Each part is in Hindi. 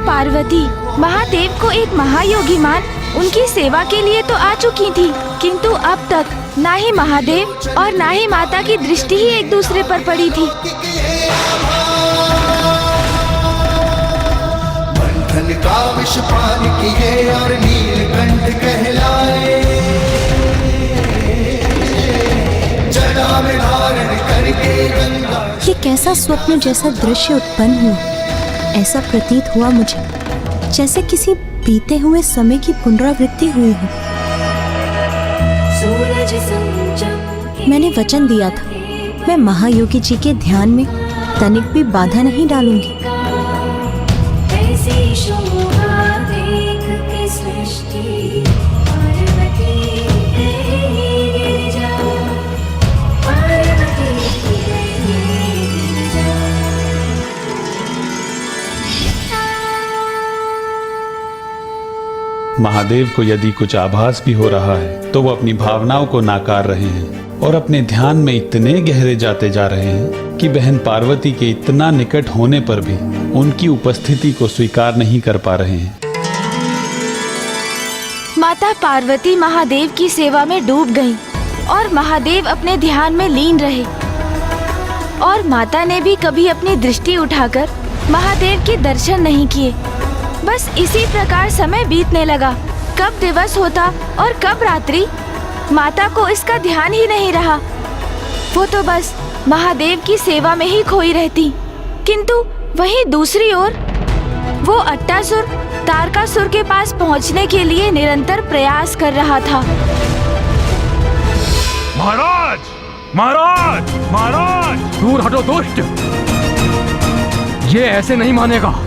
पार्वती महादेव को एक महायोगी मान उनकी सेवा के लिए तो आ चुकी थी, किंतु अब तक ना ही महादेव और ना ही माता की दृष्टि ही एक दूसरे पर पड़ी थी। मंथन का विष पान किए और नीलकंठ कहलाए, जटा में धारण करके गंगा। ये कैसा स्वप्न जैसा दृश्य उत्पन्न हुआ। ऐसा प्रतीत हुआ मुझे जैसे किसी बीते हुए समय की पुनरावृत्ति हुई हो। मैंने वचन दिया था, मैं महायोगी जी के ध्यान में तनिक भी बाधा नहीं डालूंगी। महादेव को यदि कुछ आभास भी हो रहा है तो वो अपनी भावनाओं को नाकार रहे हैं और अपने ध्यान में इतने गहरे जाते जा रहे हैं कि बहन पार्वती के इतना निकट होने पर भी उनकी उपस्थिति को स्वीकार नहीं कर पा रहे हैं। माता पार्वती महादेव की सेवा में डूब गईं और महादेव अपने ध्यान में लीन रहे और माता ने भी कभी अपनी दृष्टि उठाकर महादेव के दर्शन नहीं किए। बस इसी प्रकार समय बीतने लगा। कब दिवस होता और कब रात्रि, माता को इसका ध्यान ही नहीं रहा। वो तो बस महादेव की सेवा में ही खोई रहती। किंतु वहीं दूसरी ओर वो अट्टासुर तारकासुर के पास पहुंचने के लिए निरंतर प्रयास कर रहा था। महाराज, महाराज, महाराज, दूर हटो दुष्ट, ये ऐसे नहीं मानेगा।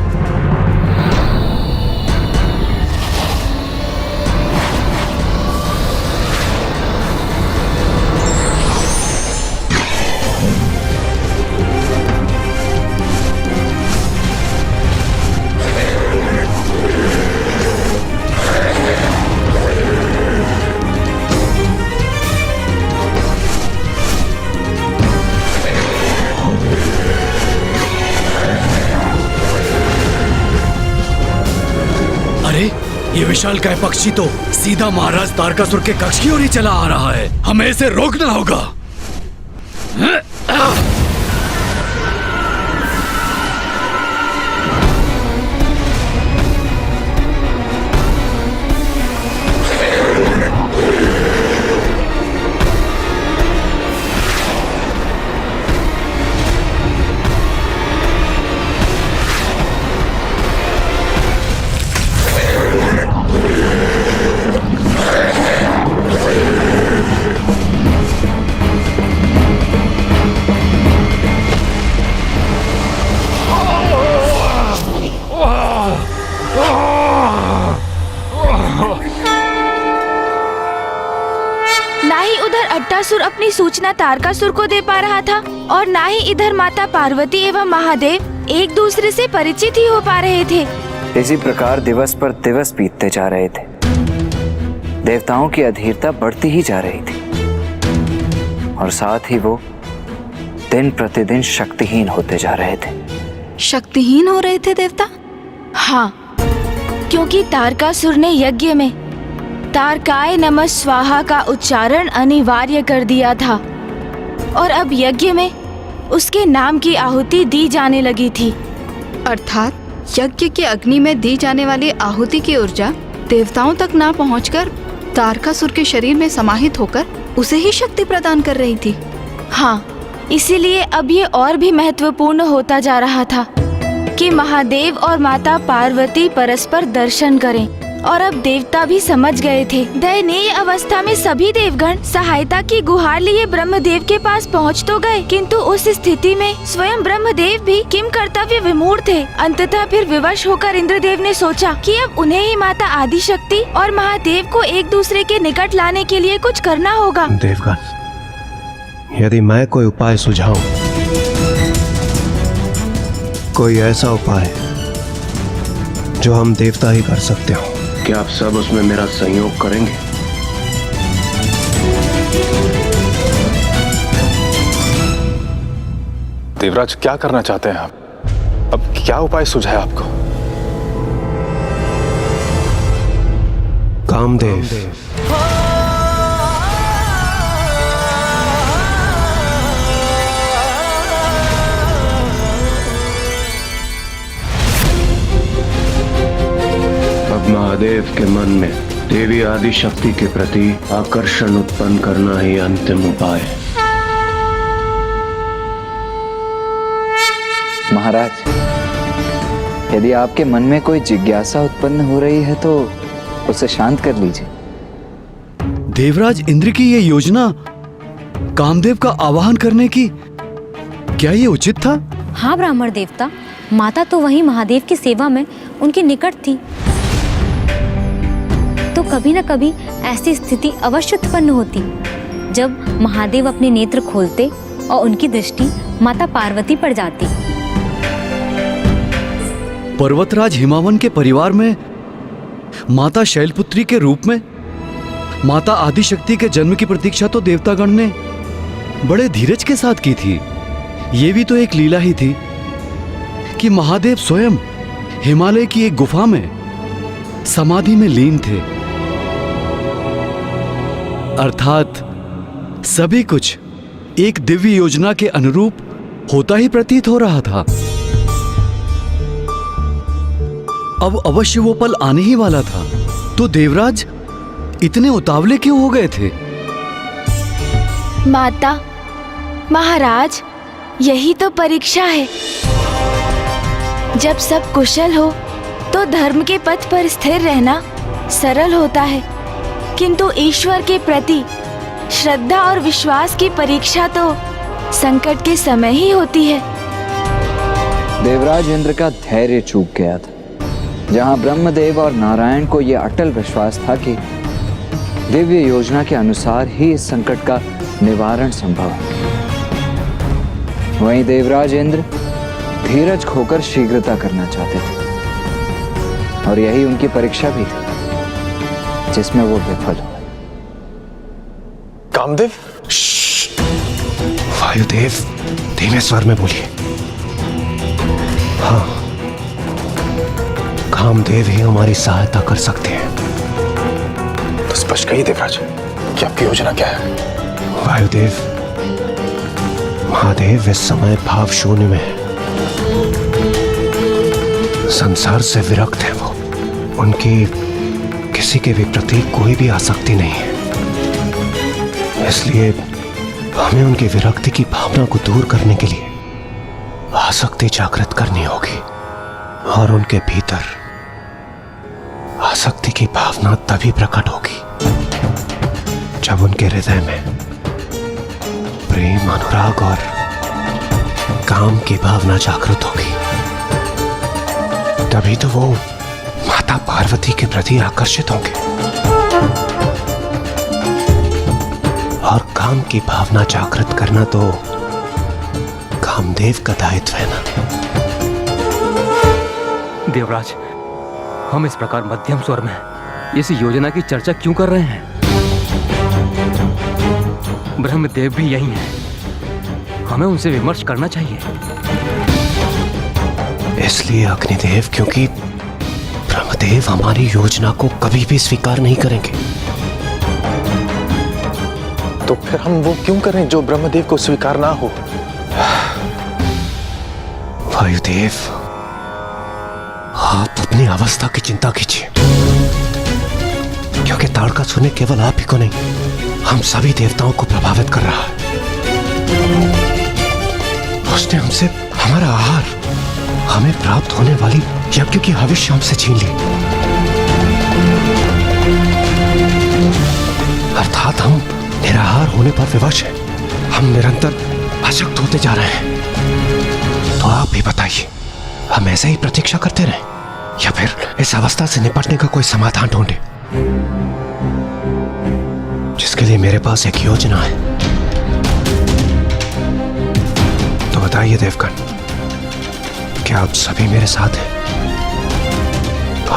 ये विशालकाय पक्षी तो सीधा महाराज तारकासुर के कक्ष की ओर ही चला आ रहा है। हमें इसे रोकना होगा। अट्टासुर अपनी सूचना तारकासुर को दे पा रहा था और ना ही इधर माता पार्वती एवं महादेव एक दूसरे से परिचित ही हो पा रहे थे। इसी प्रकार दिवस पर दिवस बीतते जा रहे थे। देवताओं की अधीरता बढ़ती ही जा रही थी और साथ ही वो दिन प्रतिदिन शक्तिहीन होते जा रहे थे। शक्तिहीन हो रहे थे देवता? हाँ, क्योंकि तारकासुर ने यज्ञ में तारकाय नमः स्वाहा का उच्चारण अनिवार्य कर दिया था और अब यज्ञ में उसके नाम की आहुति दी जाने लगी थी। अर्थात यज्ञ के अग्नि में दी जाने वाली आहुति की ऊर्जा देवताओं तक ना पहुंचकर तारकासुर के शरीर में समाहित होकर उसे ही शक्ति प्रदान कर रही थी। हाँ, इसीलिए अब ये और भी महत्वपूर्ण होता जा रहा था कि महादेव और माता पार्वती परस्पर दर्शन करें। और अब देवता भी समझ गए थे। दयनीय अवस्था में सभी देवगण सहायता की गुहार लिए ब्रह्मदेव के पास पहुंच तो गए, किंतु उस स्थिति में स्वयं ब्रह्मदेव भी किम कर्तव्य विमूढ़ थे। अंततः फिर विवश होकर इंद्रदेव ने सोचा कि अब उन्हें ही माता आदिशक्ति और महादेव को एक दूसरे के निकट लाने के लिए कुछ करना होगा। देवगण, यदि मैं कोई उपाय सुझाऊं, कोई ऐसा उपाय जो हम देवता ही कर सकते हो, क्या आप सब उसमें मेरा सहयोग करेंगे? देवराज, क्या करना चाहते हैं आप? अब क्या उपाय सुझाए आपको? कामदेव। अब महादेव के मन में देवी आदि शक्ति के प्रति आकर्षण उत्पन्न करना ही अंतिम उपाय है। महाराज, यदि आपके मन में कोई जिज्ञासा उत्पन्न हो रही है तो उसे शांत कर लीजिए। देवराज इंद्र की ये योजना कामदेव का आवाहन करने की, क्या ये उचित था? हाँ ब्राह्मण देवता, माता तो वही महादेव की सेवा में उनके निकट थी, तो कभी न कभी ऐसी स्थिति अवश्य उत्पन्न होती जब महादेव अपने नेत्र खोलते और उनकी दृष्टि माता पार्वती पर जाती। पर्वतराज हिमावन के परिवार में माता शैलपुत्री के रूप में माता आदिशक्ति के जन्म की प्रतीक्षा तो देवतागण ने बड़े धीरज के साथ की थी। ये भी तो एक लीला ही थी कि महादेव स्वयं हिमालय की एक गुफा में समाधि में लीन थे। अर्थात सभी कुछ एक दिव्य योजना के अनुरूप होता ही प्रतीत हो रहा था। अब अवश्य वो पल आने ही वाला था, तो देवराज इतने उतावले क्यों हो गए थे? माता, महाराज, यही तो परीक्षा है। जब सब कुशल हो तो धर्म के पथ पर स्थिर रहना सरल होता है, किंतु ईश्वर के प्रति श्रद्धा और विश्वास की परीक्षा तो संकट के समय ही होती है। देवराज इंद्र का धैर्य चूक गया था। जहां ब्रह्मदेव और नारायण को यह अटल विश्वास था कि दिव्य योजना के अनुसार ही इस संकट का निवारण संभव है, वहीं देवराज इंद्र धीरज खोकर शीघ्रता करना चाहते थे, और यही उनकी परीक्षा भी थी जिसमें वो विफल हुए। कामदेव, वायुदेव, धीमे स्वर में बोलिए। हाँ, कामदेव ही हमारी सहायता कर सकते हैं। तो स्पष्ट कहिए देवराज, कि आपकी योजना क्या है? वायुदेव, महादेव इस समय भाव शून्य में है, संसार से विरक्त है वो। उनकी किसी के भी प्रति कोई भी आसक्ति नहीं है, इसलिए हमें उनकी विरक्ति की भावना को दूर करने के लिए आसक्ति जागृत करनी होगी, और उनके भीतर आसक्ति की भावना तभी प्रकट होगी जब उनके हृदय में प्रेम, अनुराग और काम की भावना जागृत होगी। तभी तो वो माता पार्वती के प्रति आकर्षित होंगे, और काम की भावना जागृत करना तो कामदेव का दायित्व है ना। देवराज, हम इस प्रकार मध्यम स्वर में इस योजना की चर्चा क्यों कर रहे हैं? ब्रह्मदेव भी यही हैं, हमें उनसे विमर्श करना चाहिए। इसलिए अग्निदेव, क्योंकि ब्रह्मदेव हमारी योजना को कभी भी स्वीकार नहीं करेंगे। तो फिर हम वो क्यों करें जो ब्रह्मदेव को स्वीकार ना हो? वायुदेव, आप अपनी अवस्था की चिंता कीजिए, क्योंकि ताड़कासुर ने केवल आप ही को नहीं, हम सभी देवताओं को प्रभावित कर रहा है। उसने हमसे हमारा आहार, हमें प्राप्त होने वाली यज्ञ की हविष्य हमसे छीन ली, अर्थात हम निराहार होने पर विवश हैं। हम निरंतर अशक्त होते जा रहे हैं। तो आप भी बताइए, हम ऐसे ही प्रतीक्षा करते रहें या फिर इस अवस्था से निपटने का कोई समाधान ढूंढे, जिसके लिए मेरे पास एक योजना है। तो बताइए देवगण, क्या आप सभी मेरे साथ हैं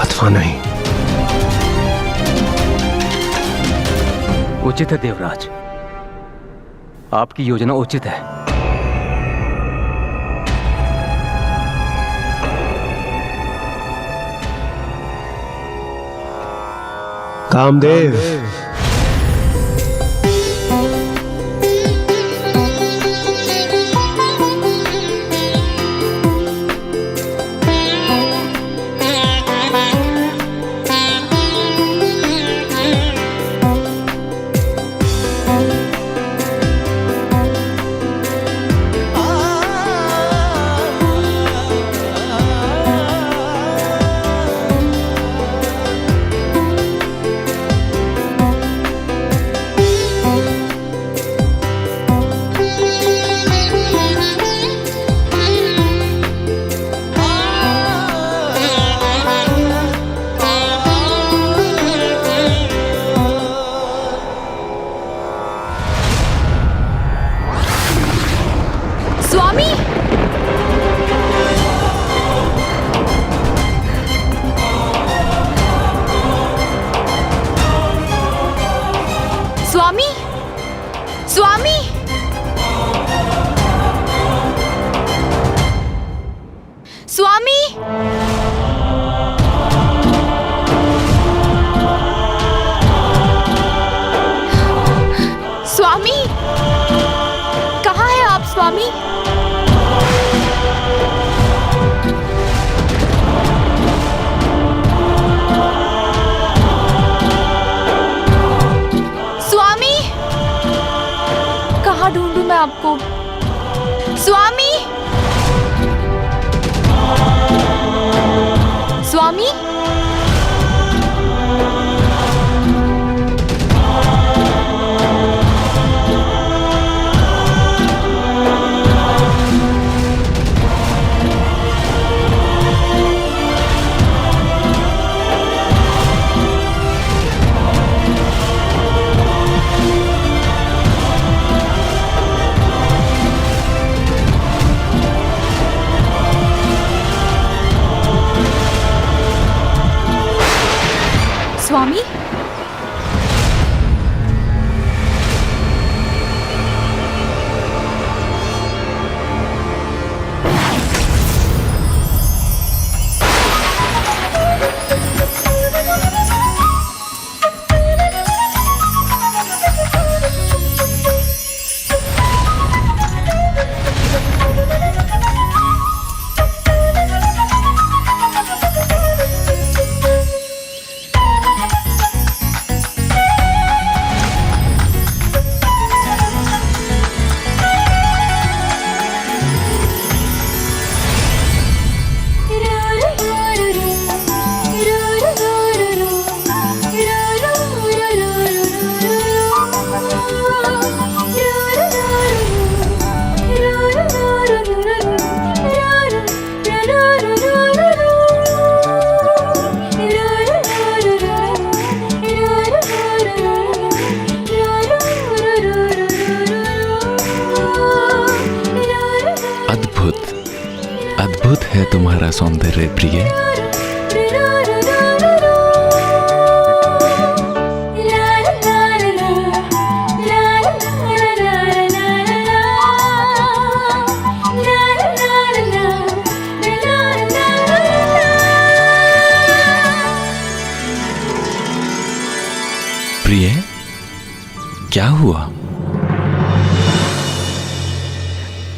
अथवा नहीं? उचित है देवराज, आपकी योजना उचित है। कामदेव, स्वामी, स्वामी, स्वामी, स्वामी, स्वामी, कहाँ है आप स्वामी? स्वामी, कहाँ ढूंढूं मैं आपको? स्वामी, स्वामी, स्वामी, अद्भुत है तुम्हारा सौंदर्य प्रिय। प्रिय, क्या हुआ?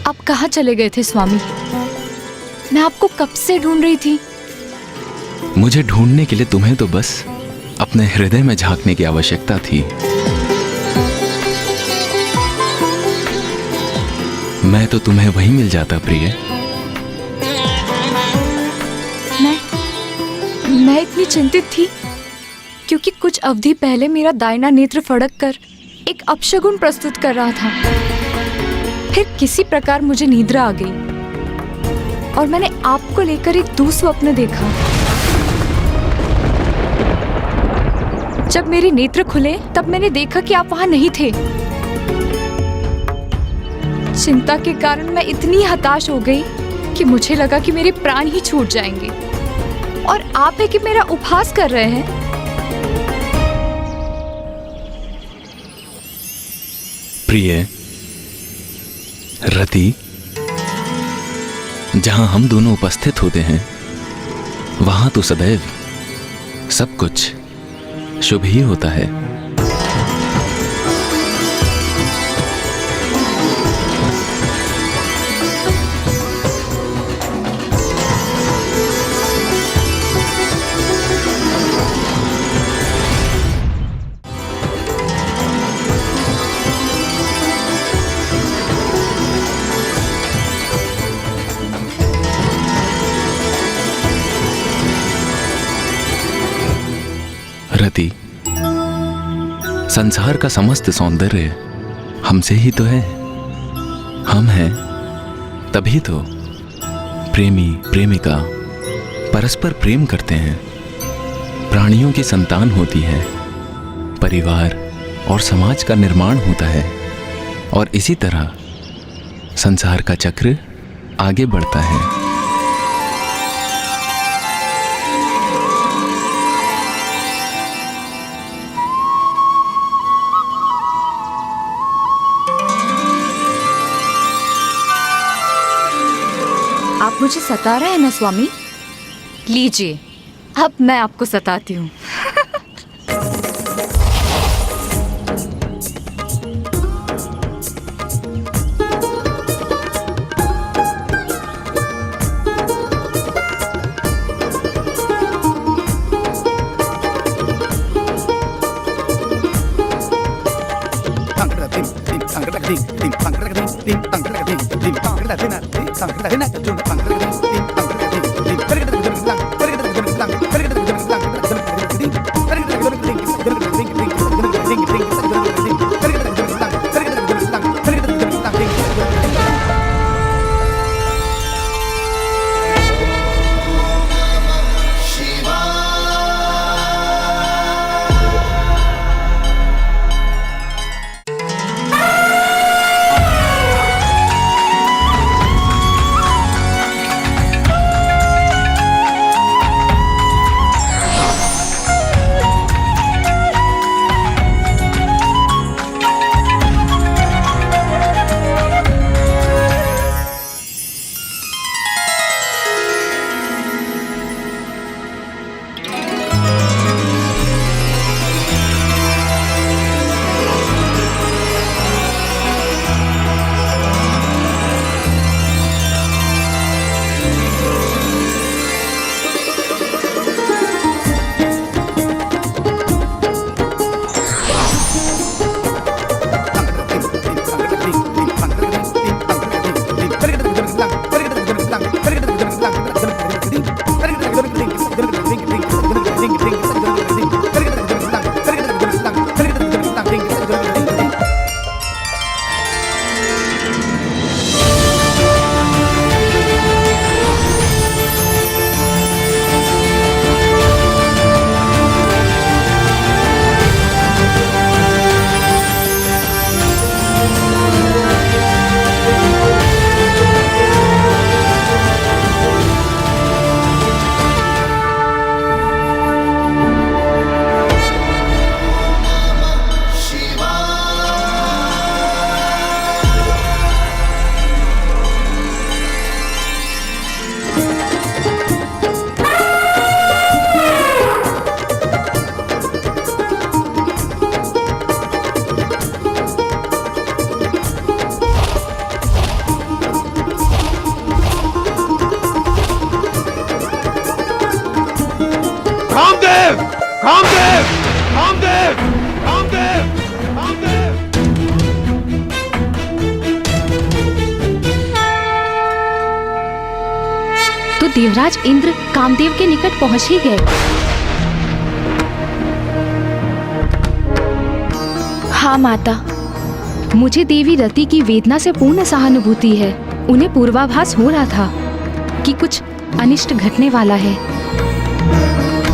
आप कहाँ चले गए थे स्वामी? मैं आपको कब से ढूंढ रही थी। मुझे ढूंढने के लिए तुम्हें तो बस अपने हृदय में झांकने की आवश्यकता थी। मैं तो तुम्हें वहीं मिल जाता प्रिय। मैं इतनी चिंतित थी क्योंकि कुछ अवधि पहले मेरा दाहिना नेत्र फड़क कर एक अपशगुन प्रस्तुत कर रहा था। फिर किसी प्रकार मुझे निद्रा आ गई और मैंने आपको लेकर एक दुस्वप्न देखा। जब मेरे नेत्र खुले तब मैंने देखा कि आप वहां नहीं थे। चिंता के कारण मैं इतनी हताश हो गई कि मुझे लगा कि मेरे प्राण ही छूट जाएंगे और आप है कि मेरा उपहास कर रहे हैं। प्रिय रति, जहां हम दोनों उपस्थित होते हैं वहां तो सदैव सब कुछ शुभ ही होता है। रति, संसार का समस्त सौंदर्य हमसे ही तो है। हम हैं तभी तो प्रेमी प्रेमिका परस्पर प्रेम करते हैं, प्राणियों की संतान होती है, परिवार और समाज का निर्माण होता है, और इसी तरह संसार का चक्र आगे बढ़ता है। आप मुझे सता रहे हैं ना स्वामी? लीजिए, अब मैं आपको सताती हूँ। कामदेव! कामदेव! कामदेव! कामदेव! कामदेव! तो देवराज इंद्र कामदेव के निकट पहुंच ही गए। हाँ माता। मुझे देवी रति की वेदना से पूर्ण सहानुभूति है। उन्हें पूर्वाभास हो रहा था कि कुछ अनिष्ट घटने वाला है।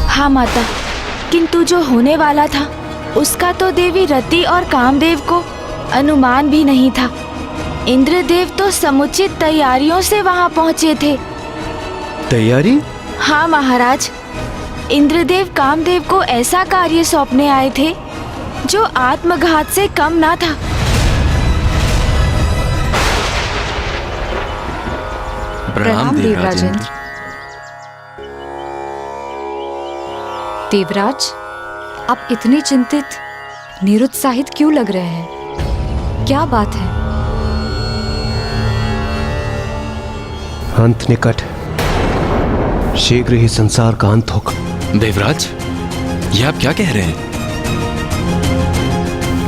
हाँ माता, किंतु जो होने वाला था उसका तो देवी रति और कामदेव को अनुमान भी नहीं था। इंद्रदेव तो समुचित तैयारियों से वहां पहुंचे थे। तैयारी? हाँ महाराज, इंद्रदेव कामदेव को ऐसा कार्य सौंपने आए थे जो आत्मघात से कम ना था। प्रणाम देवराजेंद्र। देवराज, आप इतने चिंतित, निरुत्साहित क्यों लग रहे हैं? क्या बात है? अंत निकट है। शीघ्र ही संसार का अंत होगा। देवराज, ये आप क्या कह रहे हैं?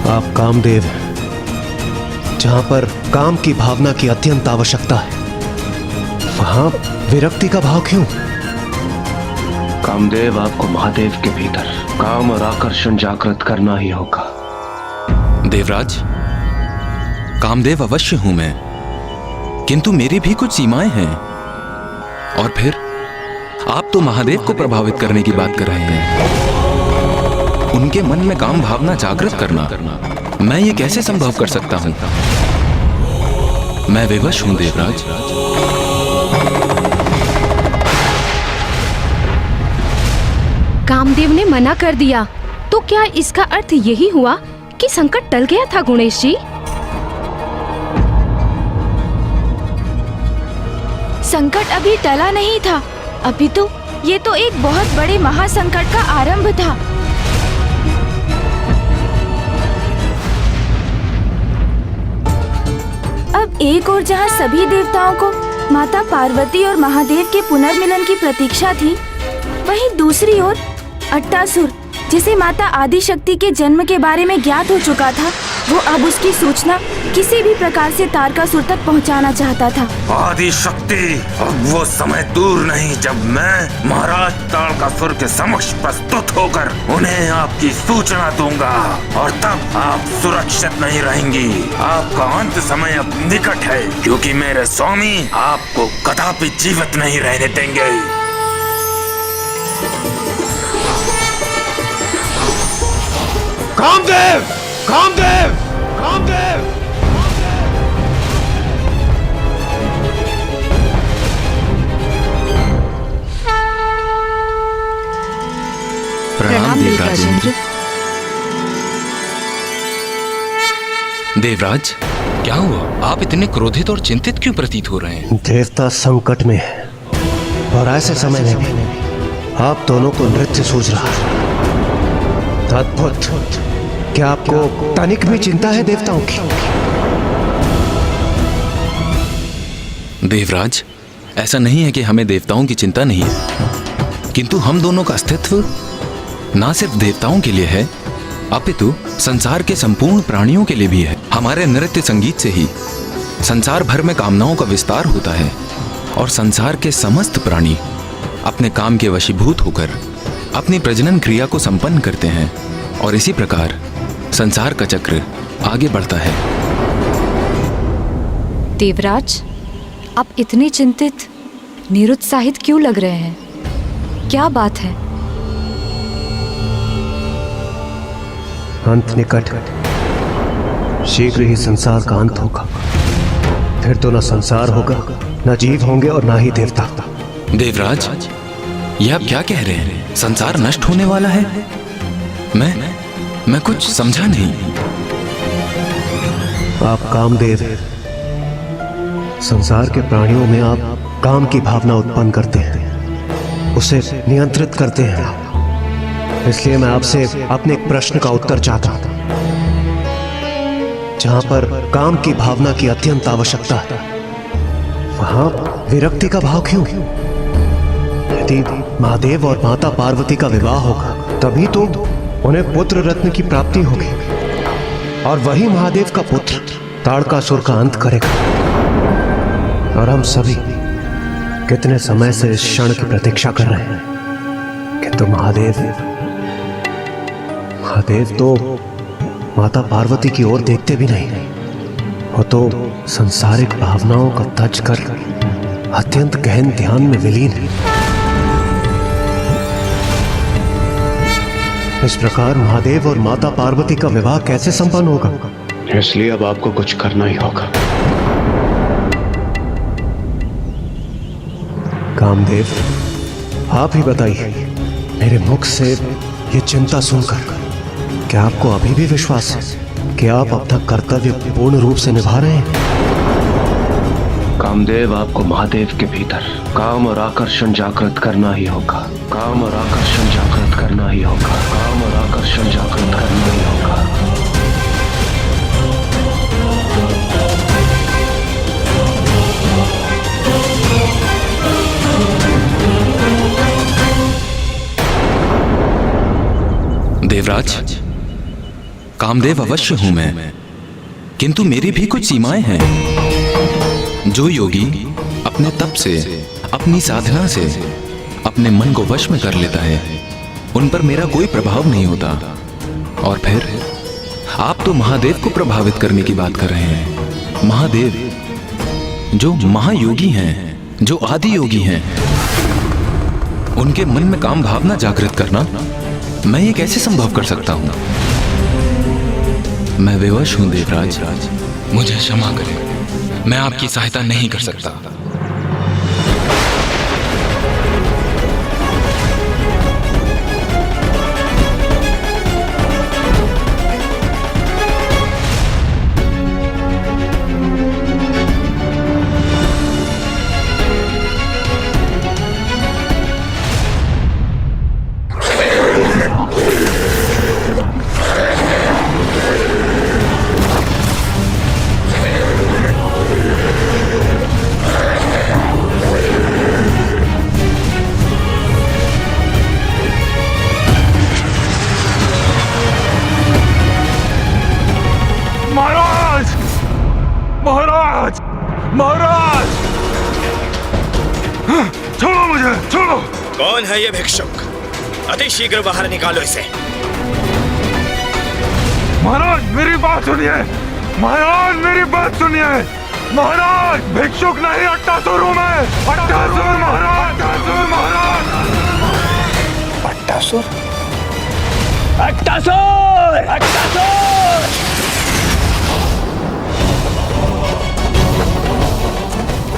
आप कामदेव हैं। जहां पर काम की भावना की अत्यंत आवश्यकता है, वहां विरक्ति का भाव क्यों? कामदेव, आपको महादेव के भीतर काम और आकर्षण जागृत करना ही होगा। देवराज, कामदेव अवश्य हूं मैं, किंतु मेरी भी कुछ सीमाएं हैं। और फिर आप तो महादेव को प्रभावित करने की बात कर रहे हैं। उनके मन में काम भावना जागृत करना, मैं ये कैसे संभव कर सकता हूं? मैं विवश हूं देवराज। कामदेव ने मना कर दिया, तो क्या इसका अर्थ यही हुआ कि संकट टल गया था गुणेश जी? संकट अभी टला नहीं था, अभी तो ये तो एक बहुत बड़े महासंकट का आरंभ था। अब एक ओर जहाँ सभी देवताओं को माता पार्वती और महादेव के पुनर्मिलन की प्रतीक्षा थी, वहीं दूसरी ओर अट्टासुर, जिसे माता आदिशक्ति के जन्म के बारे में ज्ञात हो चुका था, वो अब उसकी सूचना किसी भी प्रकार से तारकासुर तक पहुंचाना चाहता था। आदिशक्ति, अब वो समय दूर नहीं जब मैं महाराज तारकासुर के समक्ष प्रस्तुत होकर उन्हें आपकी सूचना दूंगा, और तब आप सुरक्षित नहीं रहेंगी। आपका अंत समय अब निकट है, क्योंकि मेरे स्वामी आपको कदापि जीवित नहीं रहने देंगे। कामदेव! कामदेव! कामदेव! प्रणाम देवराज। देवराज, क्या हुआ? आप इतने क्रोधित और चिंतित क्यों प्रतीत हो रहे हैं? देवता संकट में है, और ऐसे समय में भी आप दोनों को नृत्य सूझ रहा है। अद्भुत! क्या आपको तनिक भी चिंता है देवताओं की? देवराज, ऐसा नहीं है कि हमें देवताओं की चिंता नहीं है, किंतु हम दोनों का अस्तित्व ना सिर्फ देवताओं के लिए है, अपितु संसार के संपूर्ण प्राणियों के लिए भी है। हमारे नृत्य संगीत से ही संसार भर में कामनाओं का विस्तार होता है, और संसार के समस्त प्राणी अपने काम के वशीभूत होकर अपनी प्रजनन क्रिया को संपन्न करते हैं, और इसी प्रकार संसार का चक्र आगे बढ़ता है। देवराज, आप इतने चिंतित, निरुत्साहित क्यों लग रहे हैं? क्या बात है? अंत निकट है। शीघ्र ही संसार का अंत होगा। फिर तो न संसार होगा, न जीव होंगे, और न ही देवता। देवराज, ये आप क्या कह रहे हैं? संसार नष्ट होने वाला है? मैं कुछ समझा नहीं। आप कामदेव, संसार के प्राणियों में आप काम की भावना उत्पन्न करते हैं, उसे नियंत्रित करते हैं। इसलिए मैं आपसे अपने एक प्रश्न का उत्तर चाहता हूं। जहां पर काम की भावना की अत्यंत आवश्यकता है, वहां विरक्ति का भाव क्यों? यदि महादेव और माता पार्वती का विवाह होगा, तभी तो उन्हें पुत्र रत्न की प्राप्ति होगी, और वही महादेव का पुत्र तारकासुर का अंत करेगा। और हम सभी कितने समय से इस क्षण की प्रतीक्षा कर रहे हैं, किंतु महादेव तो माता पार्वती की ओर देखते भी नहीं। वो तो सांसारिक भावनाओं को तज कर अत्यंत गहन ध्यान में विलीन है। इस प्रकार महादेव और माता पार्वती का विवाह कैसे संपन्न होगा? इसलिए अब आपको कुछ करना ही होगा। कामदेव, आप ही बताइए, मेरे मुख से ये चिंता सुनकर क्या आपको अभी भी विश्वास है कि आप अपना कर्तव्य पूर्ण रूप से निभा रहे हैं? कामदेव, आपको महादेव के भीतर काम और आकर्षण जागृत करना ही होगा। काम और आकर्षण जागृत करना ही होगा। काम और आकर्षण जागृत करना ही होगा। देवराज, कामदेव अवश्य हूं मैं, किंतु मेरी भी कुछ सीमाएं हैं। जो योगी अपने तप से, अपनी साधना से अपने मन को वश में कर लेता है, उन पर मेरा कोई प्रभाव नहीं होता। और फिर आप तो महादेव को प्रभावित करने की बात कर रहे हैं। महादेव जो महायोगी हैं, जो आदि योगी हैं, उनके मन में काम भावना जागृत करना मैं ये कैसे संभव कर सकता हूं? मैं विवश हूं देवराज, मुझे क्षमा करें, मैं आपकी सहायता नहीं कर सकता। महाराज! छोड़ो मुझे, छोड़ो! कौन है ये भिक्षुक? अति शीघ्र बाहर निकालो इसे। महाराज मेरी बात सुनिए, महाराज मेरी बात सुनिए। महाराज भिक्षुक नहीं, अट्टासुर हूं मैं। अट्टासुर महाराज, अट्टासुर महाराज। अट्टासुर? अट्टासुर! अट्टासुर!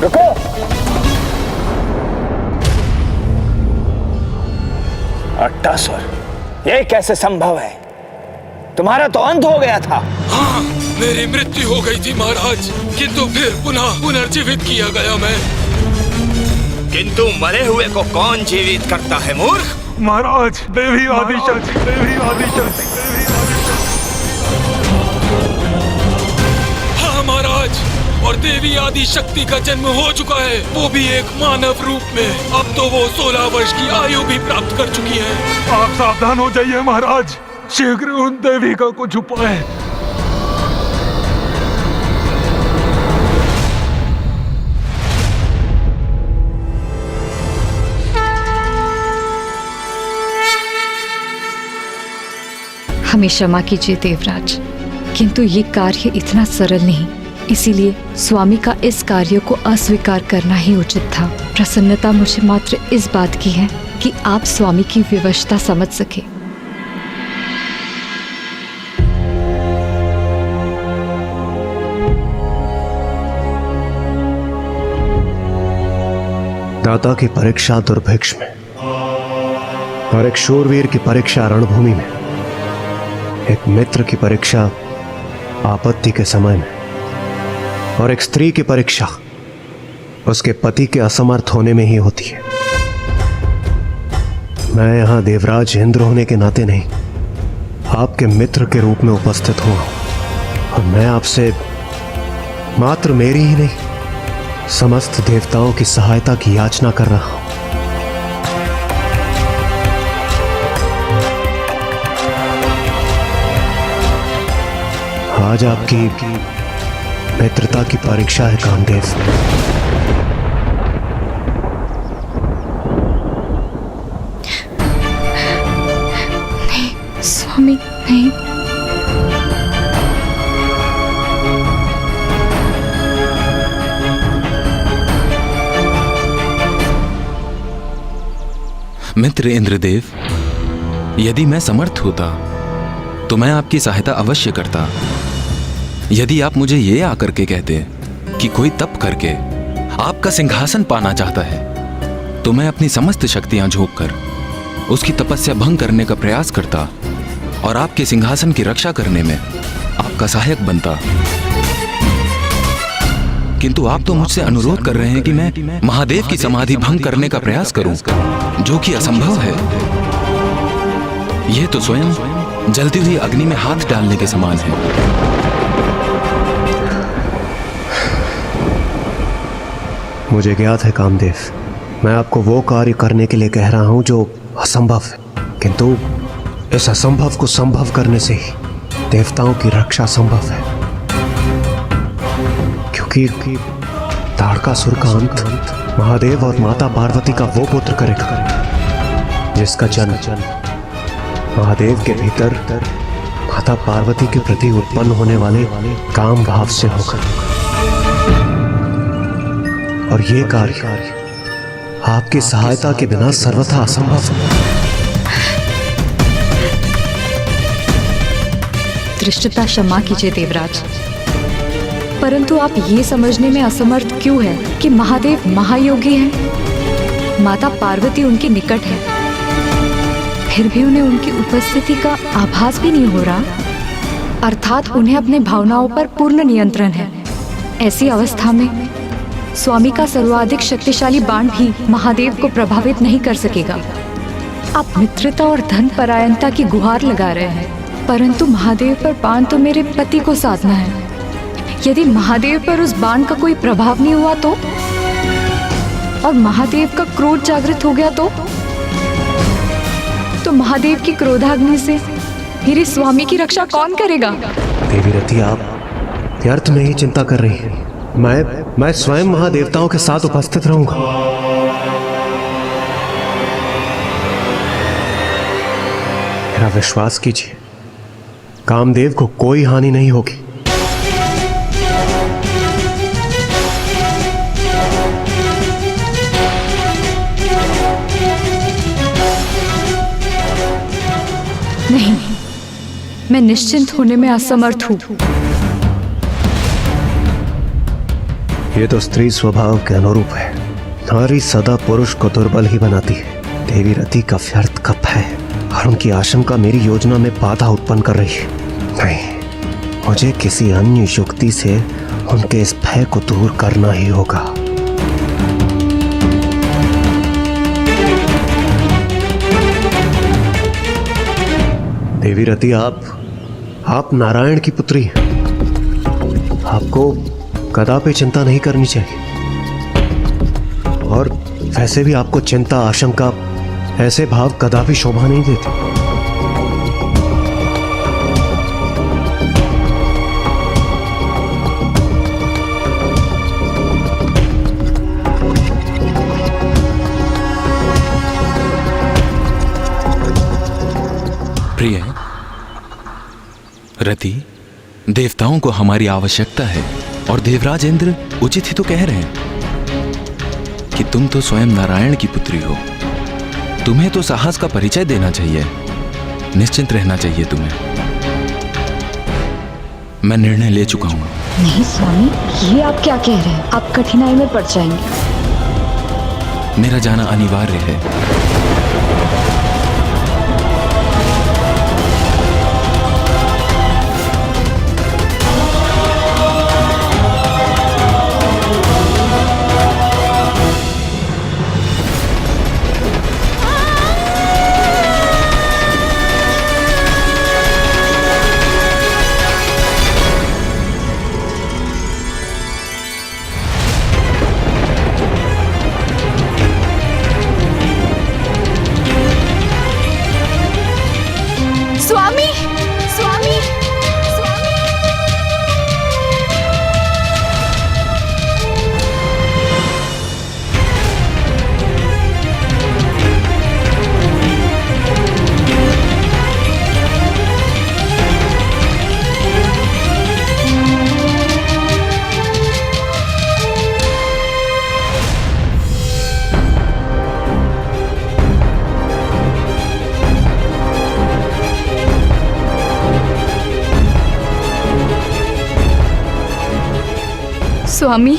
रुको! अट्टासुर, ये कैसे संभव है? तुम्हारा तो अंत हो गया था। हाँ, मेरी मृत्यु हो गई थी महाराज, किंतु फिर पुनः पुनर्जीवित किया गया मैं। किंतु मरे हुए को कौन जीवित करता है मूर्ख? महाराज देवी आदिशक्ति, देवी आदिशक्ति। हाँ महाराज, और देवी आदि शक्ति का जन्म हो चुका है, वो भी एक मानव रूप में। अब तो वो 16 वर्ष की आयु भी प्राप्त कर चुकी है। आप सावधान हो जाइए महाराज, शीघ्र उन देवी का कुछ उपाय। हमें क्षमा कीजिए देवराज, किंतु ये कार्य इतना सरल नहीं, इसीलिए स्वामी का इस कार्य को अस्वीकार करना ही उचित था। प्रसन्नता मुझे मात्र इस बात की है कि आप स्वामी की विवशता समझ सके। दाता की परीक्षा दुर्भिक्ष में, और एक शूरवीर की परीक्षा रणभूमि में, एक मित्र की परीक्षा आपत्ति के समय में, और एक स्त्री की परीक्षा उसके पति के असमर्थ होने में ही होती है। मैं यहां देवराज इंद्र होने के नाते नहीं, आपके मित्र के रूप में उपस्थित हुआ हूं, और मैं आपसे मात्र मेरी ही नहीं, समस्त देवताओं की सहायता की याचना कर रहा हूं। आज आपकी मित्रता की परीक्षा है कामदेव। नहीं स्वामी, नहीं। मित्र इंद्रदेव, यदि मैं समर्थ होता तो मैं आपकी सहायता अवश्य करता। यदि आप मुझे ये आकर के कहते कि कोई तप करके आपका सिंहासन पाना चाहता है, तो मैं अपनी समस्त शक्तियां झोंक कर उसकी तपस्या भंग करने का प्रयास करता और आपके सिंहासन की रक्षा करने में आपका सहायक बनता। किंतु आप तो मुझसे अनुरोध कर रहे हैं कि मैं महादेव की समाधि भंग करने का प्रयास करूं, जो कि असंभव है। यह तो स्वयं जलती हुई अग्नि में हाथ डालने के समान है। मुझे ज्ञात है कामदेव, मैं आपको वो कार्य करने के लिए कह रहा हूं जो असंभव है, किंतु इस असंभव को संभव करने से ही देवताओं की रक्षा संभव है। क्योंकि ताड़कासुर का अंत महादेव और माता पार्वती का वो पुत्र करेगा जिसका जन्म महादेव के भीतर माता पार्वती के प्रति उत्पन्न होने वाले काम भाव से होगा। और ये कार्य आपकी सहायता के बिना सर्वथा असंभव है। धृष्टता क्षमा कीजिए देवराज, परंतु आप ये समझने में असमर्थ क्यों हैं कि महादेव महायोगी हैं, माता पार्वती उनके निकट है, फिर भी उन्हें उनकी उपस्थिति का आभास भी नहीं हो रहा, अर्थात उन्हें अपने भावनाओं पर पूर्ण नियंत्रण है। ऐसी अवस्था में स्वामी का सर्वाधिक शक्तिशाली बाण भी महादेव को प्रभावित नहीं कर सकेगा। आप मित्रता और धन परायणता की गुहार लगा रहे हैं, परंतु महादेव पर बाण तो मेरे पति को साधना है। यदि महादेव पर उस बाण का कोई प्रभाव नहीं हुआ तो, और महादेव का क्रोध जागृत हो गया तो महादेव की क्रोधाग्नि से मेरे स्वामी की रक्षा कौन करेगा? देवी रति, आप व्यर्थ में ही चिंता कर रही हैं। मैं स्वयं महादेवताओं के साथ उपस्थित रहूंगा। मेरा विश्वास कीजिए, कामदेव को कोई हानि नहीं होगी। नहीं, मैं निश्चिंत होने में असमर्थ हूं। ये तो स्त्री स्वभाव के अनुरूप है। नारी सदा पुरुष को दुर्बल ही बनाती है। देवी रति का व्यर्थ का भय और उनकी आशंका मेरी योजना में बाधा उत्पन्न कर रही है। नहीं, मुझे किसी अन्य युक्ति से उनके इस भय को दूर करना ही होगा। देवी रति, आप नारायण की पुत्री हैं। आपको कदापि चिंता नहीं करनी चाहिए, और वैसे भी आपको चिंता, आशंका, ऐसे भाव कदापि शोभा नहीं देते। प्रिय रति, देवताओं को हमारी आवश्यकता है, और देवराज इंद्र उचित ही तो कह रहे हैं कि तुम तो स्वयं नारायण की पुत्री हो। तुम्हें तो साहस का परिचय देना चाहिए, निश्चिंत रहना चाहिए तुम्हें। मैं निर्णय ले चुका हूं। नहीं स्वामी, ये आप क्या कह रहे हैं? आप कठिनाई में पड़ जाएंगे। मेरा जाना अनिवार्य है। स्वामी,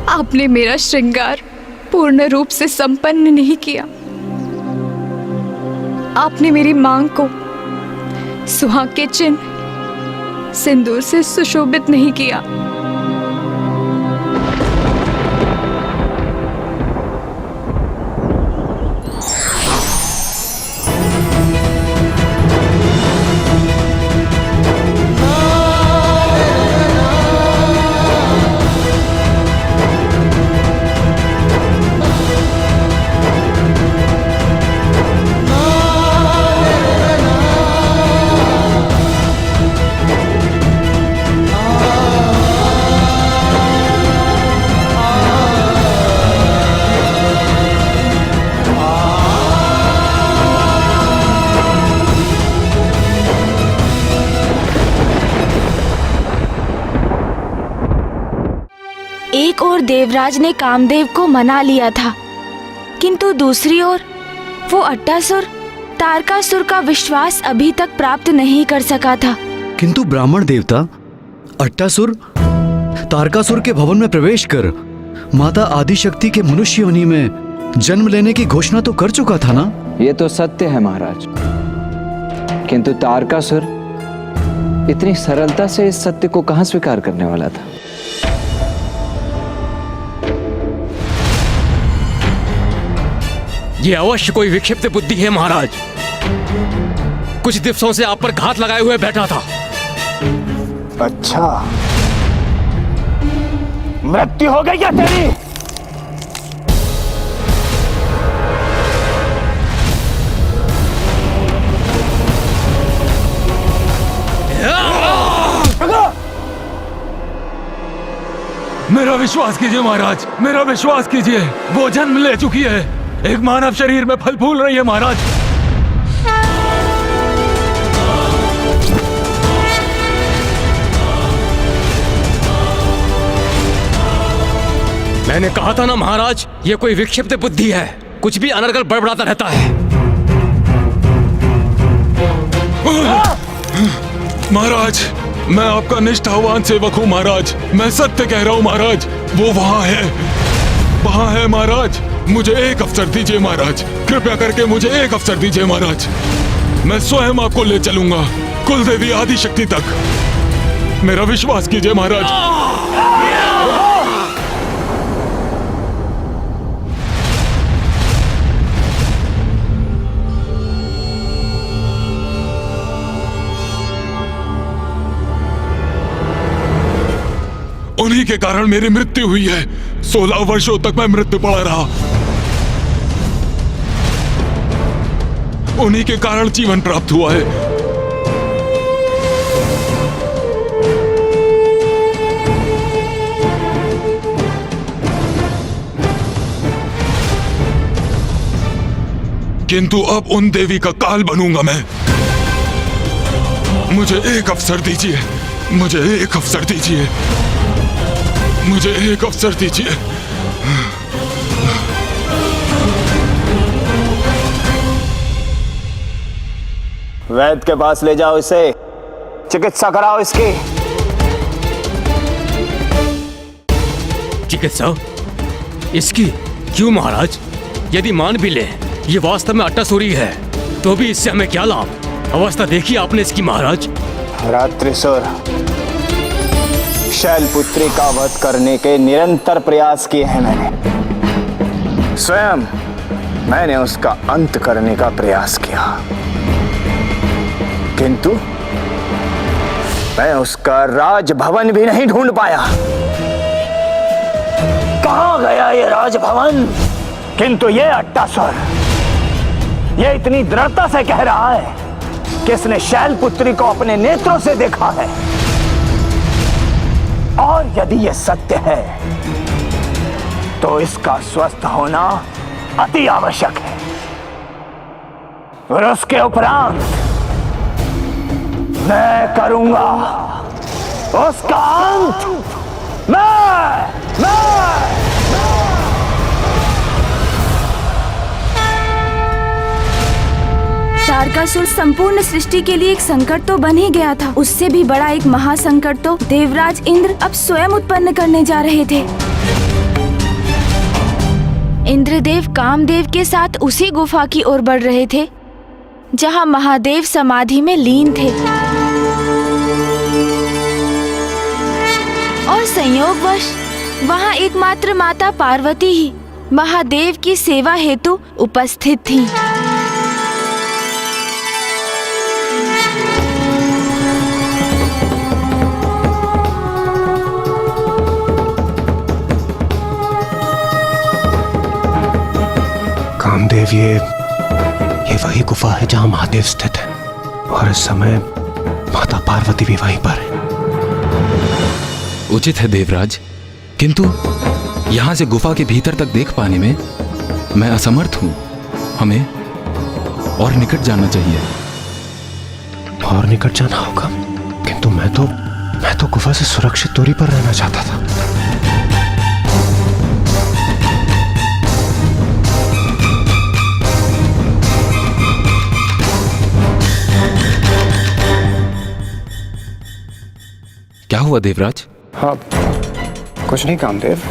आपने मेरा श्रृंगार पूर्ण रूप से संपन्न नहीं किया। आपने मेरी मांग को सुहाग के चिन्ह सिंदूर से सुशोभित नहीं किया। एक ओर देवराज ने कामदेव को मना लिया था, किंतु दूसरी ओर वो अट्टासुर तारकासुर का विश्वास अभी तक प्राप्त नहीं कर सका था। किंतु ब्राह्मण देवता अट्टासुर तारकासुर के भवन में प्रवेश कर माता आदिशक्ति के मनुष्य योनि में जन्म लेने की घोषणा तो कर चुका था ना? ये तो सत्य है महाराज, किंतु तारकासुर इतनी सरलता से इस सत्य को कहां स्वीकार करने वाला था? ये अवश्य कोई विक्षिप्त बुद्धि है महाराज। कुछ दिवसों से आप पर घात लगाए हुए बैठा था। अच्छा, मृत्यु हो गई क्या तेरी? मेरा विश्वास कीजिए महाराज, मेरा विश्वास कीजिए, वो जन्म ले चुकी है, एक मानव शरीर में फल फूल रही है महाराज। मैंने कहा था ना महाराज, ये कोई विक्षिप्त बुद्धि है, कुछ भी अनर्गल बड़बड़ाता रहता है। महाराज, मैं आपका निष्ठावान सेवक हूँ महाराज, मैं सत्य कह रहा हूँ महाराज, वो वहाँ है महाराज। मुझे एक अवसर दीजिए महाराज, कृपया करके मुझे एक अवसर दीजिए महाराज। मैं स्वयं आपको ले चलूंगा कुलदेवी आदिशक्ति तक, मेरा विश्वास कीजिए महाराज। उन्हीं के कारण मेरी मृत्यु हुई है, 16 वर्षों तक मैं मृत्यु पड़ा रहा, उन्हीं के कारण जीवन प्राप्त हुआ है। किंतु अब उन देवी का काल बनूंगा मैं। मुझे एक अवसर दीजिए, मुझे एक अवसर दीजिए, मुझे एक अवसर दीजिए। वैद्य के पास ले जाओ इसे, चिकित्सा कराओ इसकी। चिकित्सा इसकी? क्यों महाराज? यदि मान भी ले ये वास्तव में अट्टासुरी है, तो भी इससे हमें क्या लाभ? अवस्था देखी आपने इसकी महाराज। रात्रिसुर, शैलपुत्री का वध करने के निरंतर प्रयास किए हैं मैंने। स्वयं मैंने उसका अंत करने का प्रयास किया, किंतु मैं उसका राजभवन भी नहीं ढूंढ पाया। कहां गया ये राजभवन? किंतु ये अट्टासुर, ये इतनी दृढ़ता से कह रहा है कि इसने शैलपुत्री को अपने नेत्रों से देखा है, और यदि यह सत्य है तो इसका स्वस्थ होना अति आवश्यक है। और उसके उपरांत मैं करूंगा उसका अंत। तारकासुर संपूर्ण सृष्टि के लिए एक संकट तो बन ही गया था, उससे भी बड़ा एक महासंकट तो देवराज इंद्र अब स्वयं उत्पन्न करने जा रहे थे। इंद्रदेव कामदेव के साथ उसी गुफा की ओर बढ़ रहे थे जहां महादेव समाधि में लीन थे, और संयोगवश वहां एकमात्र माता पार्वती ही महादेव की सेवा हेतु उपस्थित थीं। कामदेव, ये वही गुफा है जहां महादेव स्थित है, और इस समय माता पार्वती भी वहीं पर है। उचित है देवराज, किंतु यहां से गुफा के भीतर तक देख पाने में मैं असमर्थ हूं। हमें और निकट जाना चाहिए। और निकट जाना होगा, किंतु मैं तो गुफा से सुरक्षित दूरी पर रहना चाहता था। क्या हुआ देवराज? हाँ, कुछ नहीं कामदेव।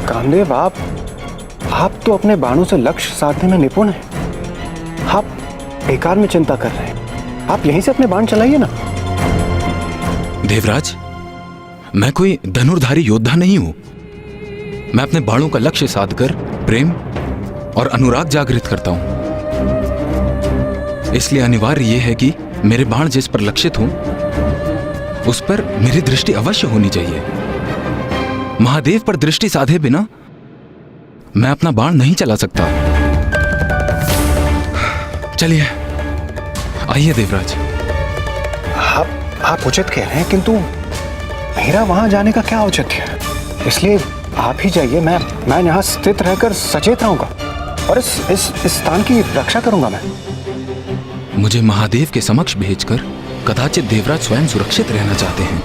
कामदेव, आप तो अपने बाणों से लक्ष्य साधने में निपुण हैं। आप बेकार में चिंता कर रहे हैं। आप यहीं से अपने बाण चलाइए ना। देवराज, मैं कोई धनुर्धारी योद्धा नहीं हूं। मैं अपने बाणों का लक्ष्य साधकर प्रेम और अनुराग जागृत करता हूं। इसलिए अनिवार्य यह है कि मेरे बाण जिस पर लक्षित हों उस पर मेरी दृष्टि अवश्य होनी चाहिए। महादेव पर दृष्टि साधे बिना मैं अपना बाण नहीं चला सकता। चलिए, आइए देवराज। आप उचित कह रहे हैं, किंतु मेरा वहां जाने का क्या औचित्य है? इसलिए आप ही जाइए। मैं यहाँ स्थित रहकर सचेत रहूंगा और इस स्थान की रक्षा करूंगा। मैं मुझे महादेव के समक्ष भेजकर कदाचित देवराज स्वयं सुरक्षित रहना चाहते हैं।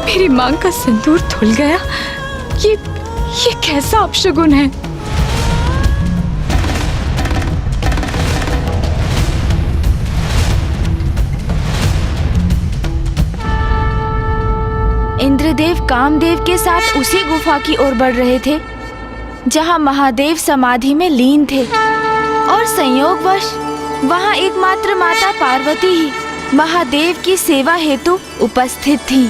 मेरी मांग का सिंदूर धुल गया। ये कैसा अपशगुन है? इंद्रदेव कामदेव के साथ उसी गुफा की ओर बढ़ रहे थे जहां महादेव समाधि में लीन थे, और संयोगवश वहां एकमात्र माता पार्वती ही महादेव की सेवा हेतु उपस्थित थी।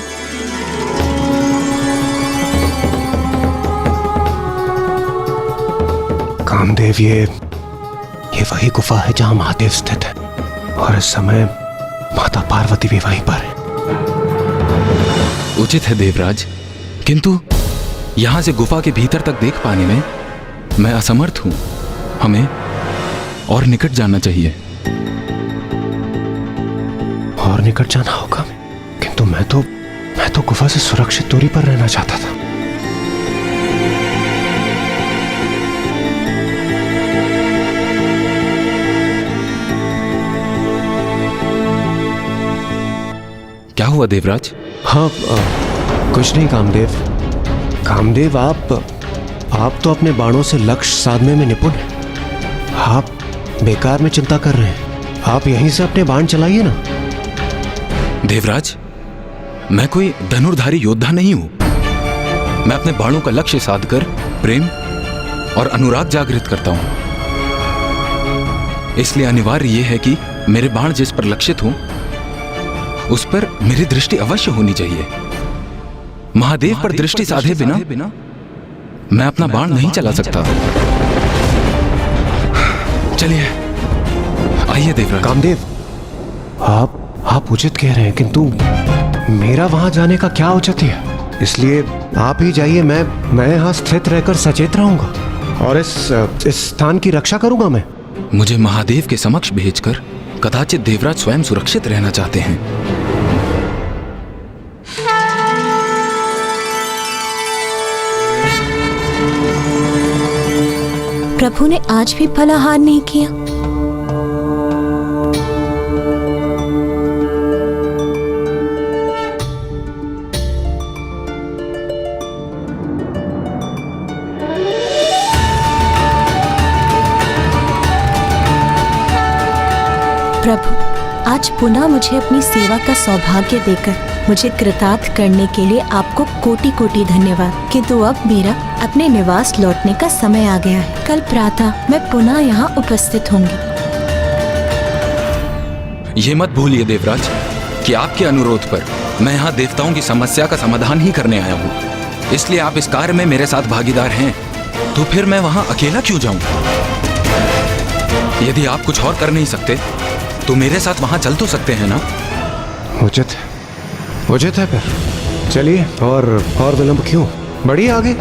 कामदेव, ये वही गुफा है जहां महादेव स्थित है, और इस समय माता पार्वती भी वहीं पर है। उचित है देवराज, किंतु यहां से गुफा के भीतर तक देख पाने में मैं असमर्थ हूं। हमें और निकट जाना चाहिए। और निकट जाना होगा, किंतु मैं तो गुफा से सुरक्षित दूरी पर रहना चाहता था। क्या हुआ देवराज? हाँ, कुछ नहीं कामदेव, आप तो अपने बाणों से लक्ष्य साधने में निपुण हैं। आप बेकार में चिंता कर रहे हैं। आप यहीं से अपने बाण चलाइए ना। देवराज, मैं कोई धनुर्धारी योद्धा नहीं हूं। मैं अपने बाणों का लक्ष्य साधकर प्रेम और अनुराग जागृत करता हूं। इसलिए अनिवार्य यह है कि मेरे बाण जिस पर लक्षित हों उस पर मेरी दृष्टि अवश्य होनी चाहिए। महादेव पर दृष्टि साधे बिना मैं अपना बाण नहीं चला सकता। चलिए, आइए देवराज। कामदेव, आप उचित कह रहे हैं, किंतु मेरा वहां जाने का क्या औचित्य है? इसलिए आप ही जाइए। मैं यहाँ स्थित रहकर सचेत रहूंगा और इस स्थान की रक्षा करूंगा। मैं मुझे महादेव के समक्ष भेजकर कदाचित देवराज स्वयं सुरक्षित रहना चाहते हैं। प्रभु ने आज भी फलाहार नहीं किया। प्रभु, आज पुनः मुझे अपनी सेवा का सौभाग्य देकर मुझे कृतार्थ करने के लिए आपको कोटि कोटि धन्यवाद। किंतु अब मेरा अपने निवास लौटने का समय आ गया है। कल प्रातः मैं पुनः यहाँ उपस्थित होंगी। ये मत भूलिए देवराज कि आपके अनुरोध पर मैं यहाँ देवताओं की समस्या का समाधान ही करने आया हूँ। इसलिए आप इस कार्य में मेरे साथ भागीदार हैं, तो फिर मैं वहाँ अकेला क्यों जाऊँ? यदि आप कुछ और कर नहीं सकते तो मेरे साथ वहाँ चल तो सकते हैं ना? उचित है फिर चलिए। और विलंब क्यों, बढ़िए आगे।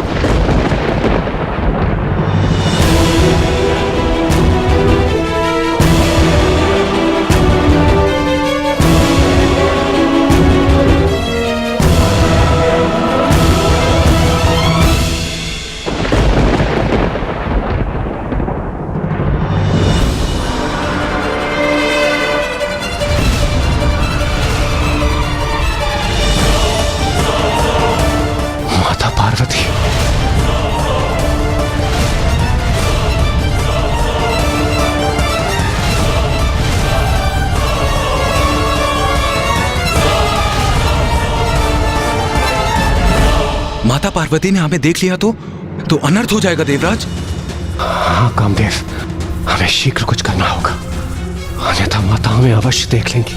माता पार्वती ने हमें देख लिया तो अनर्थ हो जाएगा देवराज। हाँ कामदेव, हमें शीघ्र कुछ करना होगा, अन्यथा माता हमें अवश्य देख लेंगी।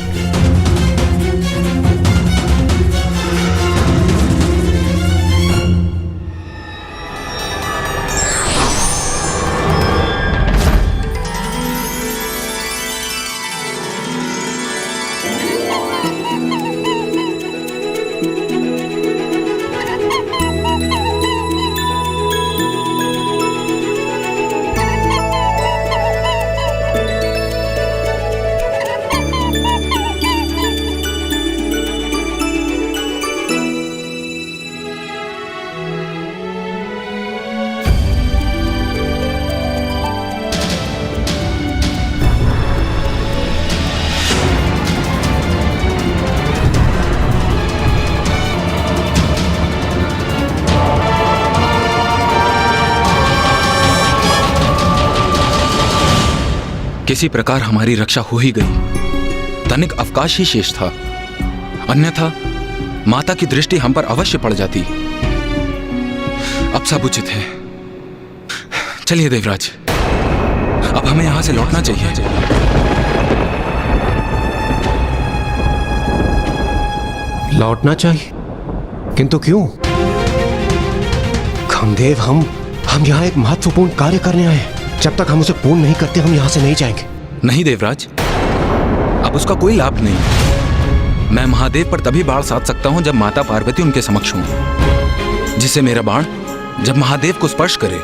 किसी प्रकार हमारी रक्षा हो ही गई। तनिक अवकाश ही शेष था, अन्यथा माता की दृष्टि हम पर अवश्य पड़ जाती। अब सब उचित है। चलिए देवराज, अब हमें यहां से लौटना चाहिए। लौटना चाहिए? किंतु क्यों? कामदेव, हम यहाँ एक महत्वपूर्ण कार्य करने आए हैं। जब तक हम उसे पूर्ण नहीं करते, हम यहां से नहीं जाएंगे। नहीं देवराज, अब उसका कोई लाभ नहीं। मैं महादेव पर तभी बाण साध सकता हूं जब माता पार्वती उनके समक्ष हों, जिससे मेरा बाण जब महादेव को स्पर्श करे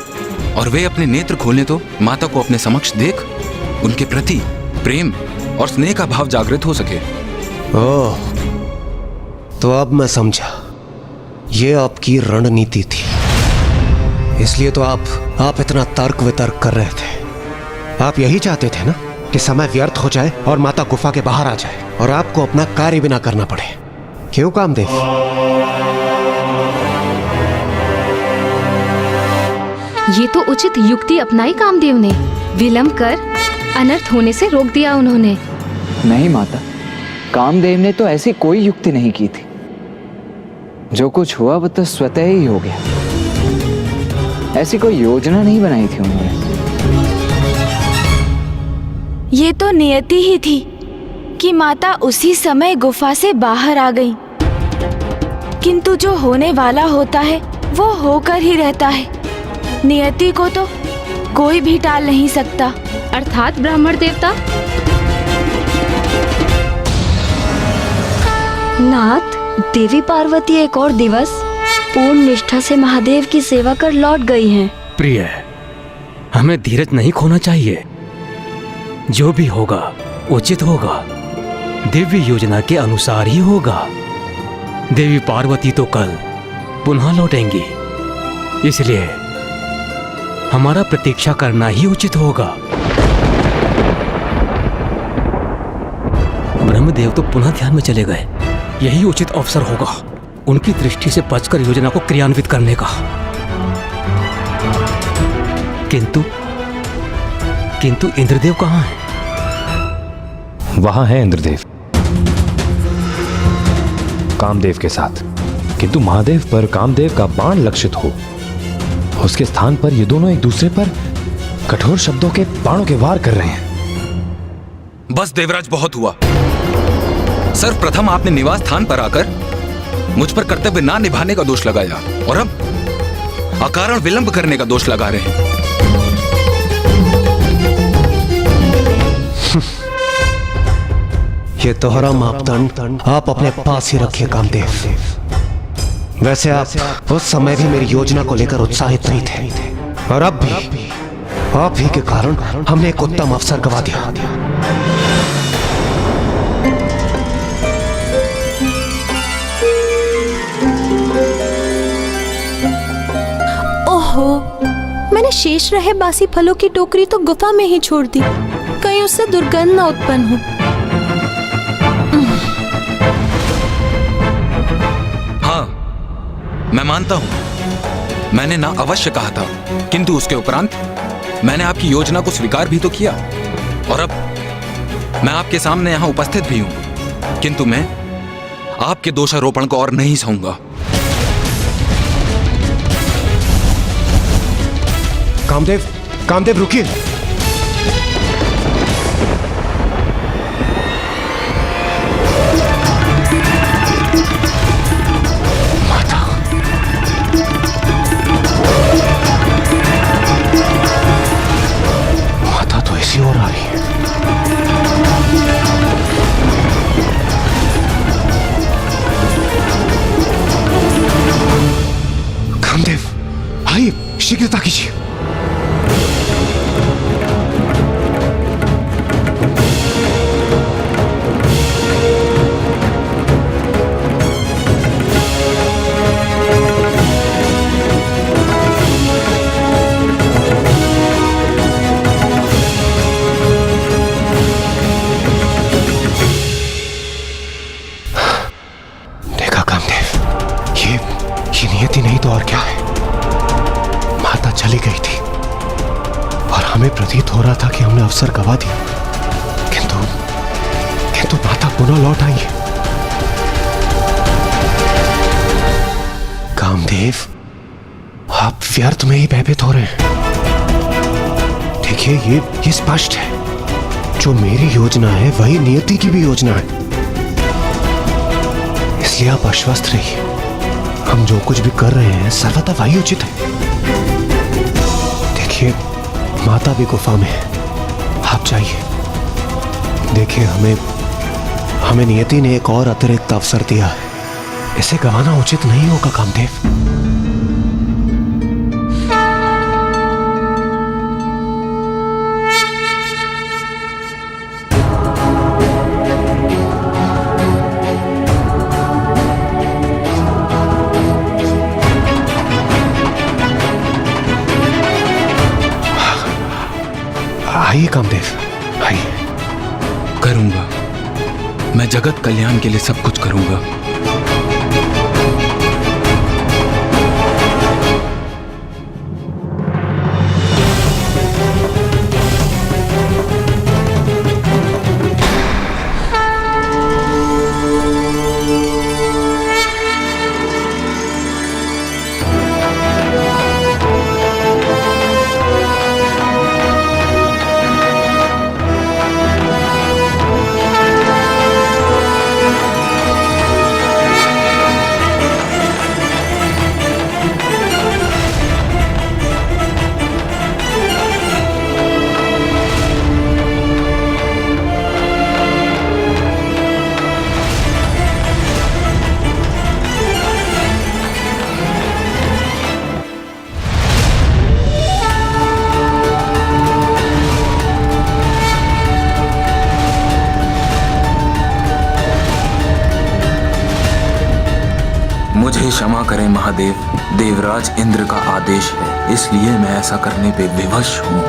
और वे अपने नेत्र खोलें तो माता को अपने समक्ष देख उनके प्रति प्रेम और स्नेह का भाव जागृत हो सके। ओह, तो अब मैं समझा, ये आपकी रणनीति थी। इसलिए तो आप इतना तर्क वितर्क कर रहे थे। आप यही चाहते थे ना कि समय व्यर्थ हो जाए और माता गुफा के बाहर आ जाए और आपको अपना कार्य भी ना करना पड़े। क्यों कामदेव? ये तो उचित युक्ति अपनाई कामदेव ने। विलंब कर अनर्थ होने से रोक दिया उन्होंने। नहीं माता, कामदेव ने तो ऐसी कोई युक्ति नहीं की थी। जो कुछ हुआ वो तो स्वतः ही हो गया। ऐसी कोई योजना नहीं बनाई थी उन्होंने। ये तो नियति ही थी कि माता उसी समय गुफा से बाहर आ गई। किंतु जो होने वाला होता है वो होकर ही रहता है। नियति को तो कोई भी टाल नहीं सकता। अर्थात ब्राह्मण देवता? नाथ, देवी पार्वती एक और दिवस पूर्ण निष्ठा से महादेव की सेवा कर लौट गई हैं। प्रिय, हमें धीरज नहीं खोना चाहिए। जो भी होगा उचित होगा, दिव्य योजना के अनुसार ही होगा। देवी पार्वती तो कल पुनः लौटेंगी, इसलिए हमारा प्रतीक्षा करना ही उचित होगा। ब्रह्मदेव तो पुनः ध्यान में चले गए। यही उचित अवसर होगा उनकी दृष्टि से बचकर योजना को क्रियान्वित करने का। किंतु इंद्रदेव कहाँ हैं? वहां है इंद्रदेव, कामदेव के साथ। किंतु महादेव पर कामदेव का बाण लक्षित हो, उसके स्थान पर ये दोनों एक दूसरे पर कठोर शब्दों के बाणों के वार कर रहे हैं। बस देवराज, बहुत हुआ। सर्वप्रथम आपने निवास स्थान पर आकर मुझ पर कर्तव्य ना निभाने का दोष लगाया और अब अकारण विलंब करने का दोष लगा रहे हैं। ये दोहरा मापदंड आप अपने पास ही रखिए कामदेव। वैसे आप उस समय भी मेरी योजना को लेकर उत्साहित नहीं थे, और अब भी आप ही के कारण हमने एक उत्तम अवसर गंवा दिया। ओहो, मैंने शेष रहे बासी फलों की टोकरी तो गुफा में ही छोड़ दी, कहीं उससे दुर्गंध न उत्पन्न हो। हाँ, मैं मानता हूं, मैंने ना अवश्य कहा था, किंतु उसके उपरांत मैंने आपकी योजना को स्वीकार भी तो किया, और अब मैं आपके सामने यहां उपस्थित भी हूं, किंतु मैं आपके दोषारोपण को और नहीं सहूंगा। कामदेव, कामदेव रुकिए। माता, माता तो ऐसी और आ रही है। कामदेव, आइए, शीघ्रता कीजिए। देखा कामदेव, ये नियति नहीं तो और क्या है। माता चली गई थी और हमें प्रतीत हो रहा था कि हमने अवसर गवा दिया, किंतु माता पुनः लौट आई है। कामदेव, आप व्यर्थ में ही भयभीत हो रहे हैं। देखिए, ये स्पष्ट है, जो मेरी योजना है वही नियति की भी योजना है। इसलिए आप आश्वस्त रहिए, हम जो कुछ भी कर रहे हैं सर्वथा वही उचित है। देखिए, माता भी गुफा में है, आप जाइए। देखिए, हमें नियति ने एक और अतिरिक्त अवसर दिया है, इसे गंवाना उचित नहीं होगा कामदेव। आइए कामदेव, आइए। करूंगा, मैं जगत कल्याण के लिए सब कुछ करूंगा। मुझे क्षमा करें महादेव, देवराज इंद्र का आदेश है, इसलिए मैं ऐसा करने पे विवश हूँ।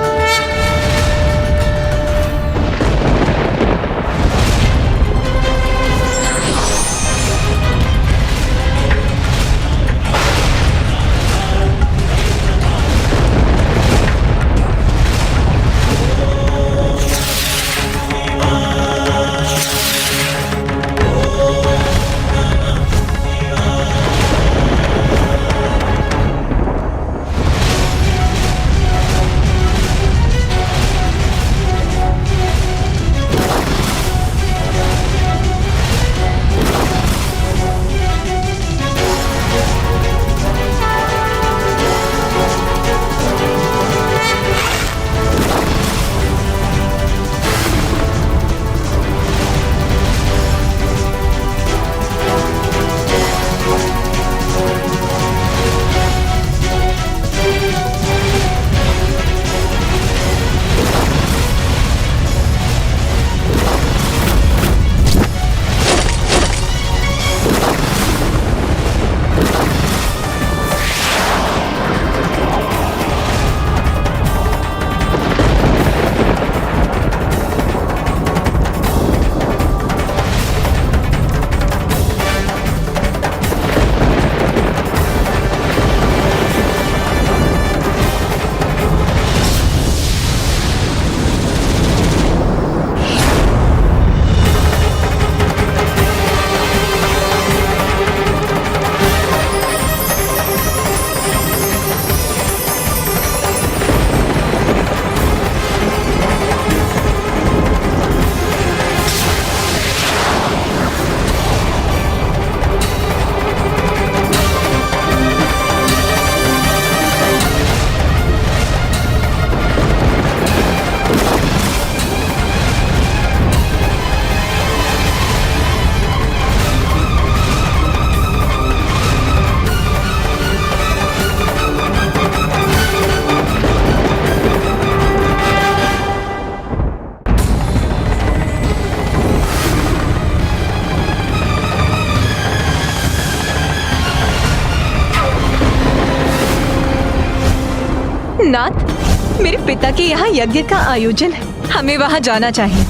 नाथ, मेरे पिता के यहाँ यज्ञ का आयोजन है, हमें वहाँ जाना चाहिए।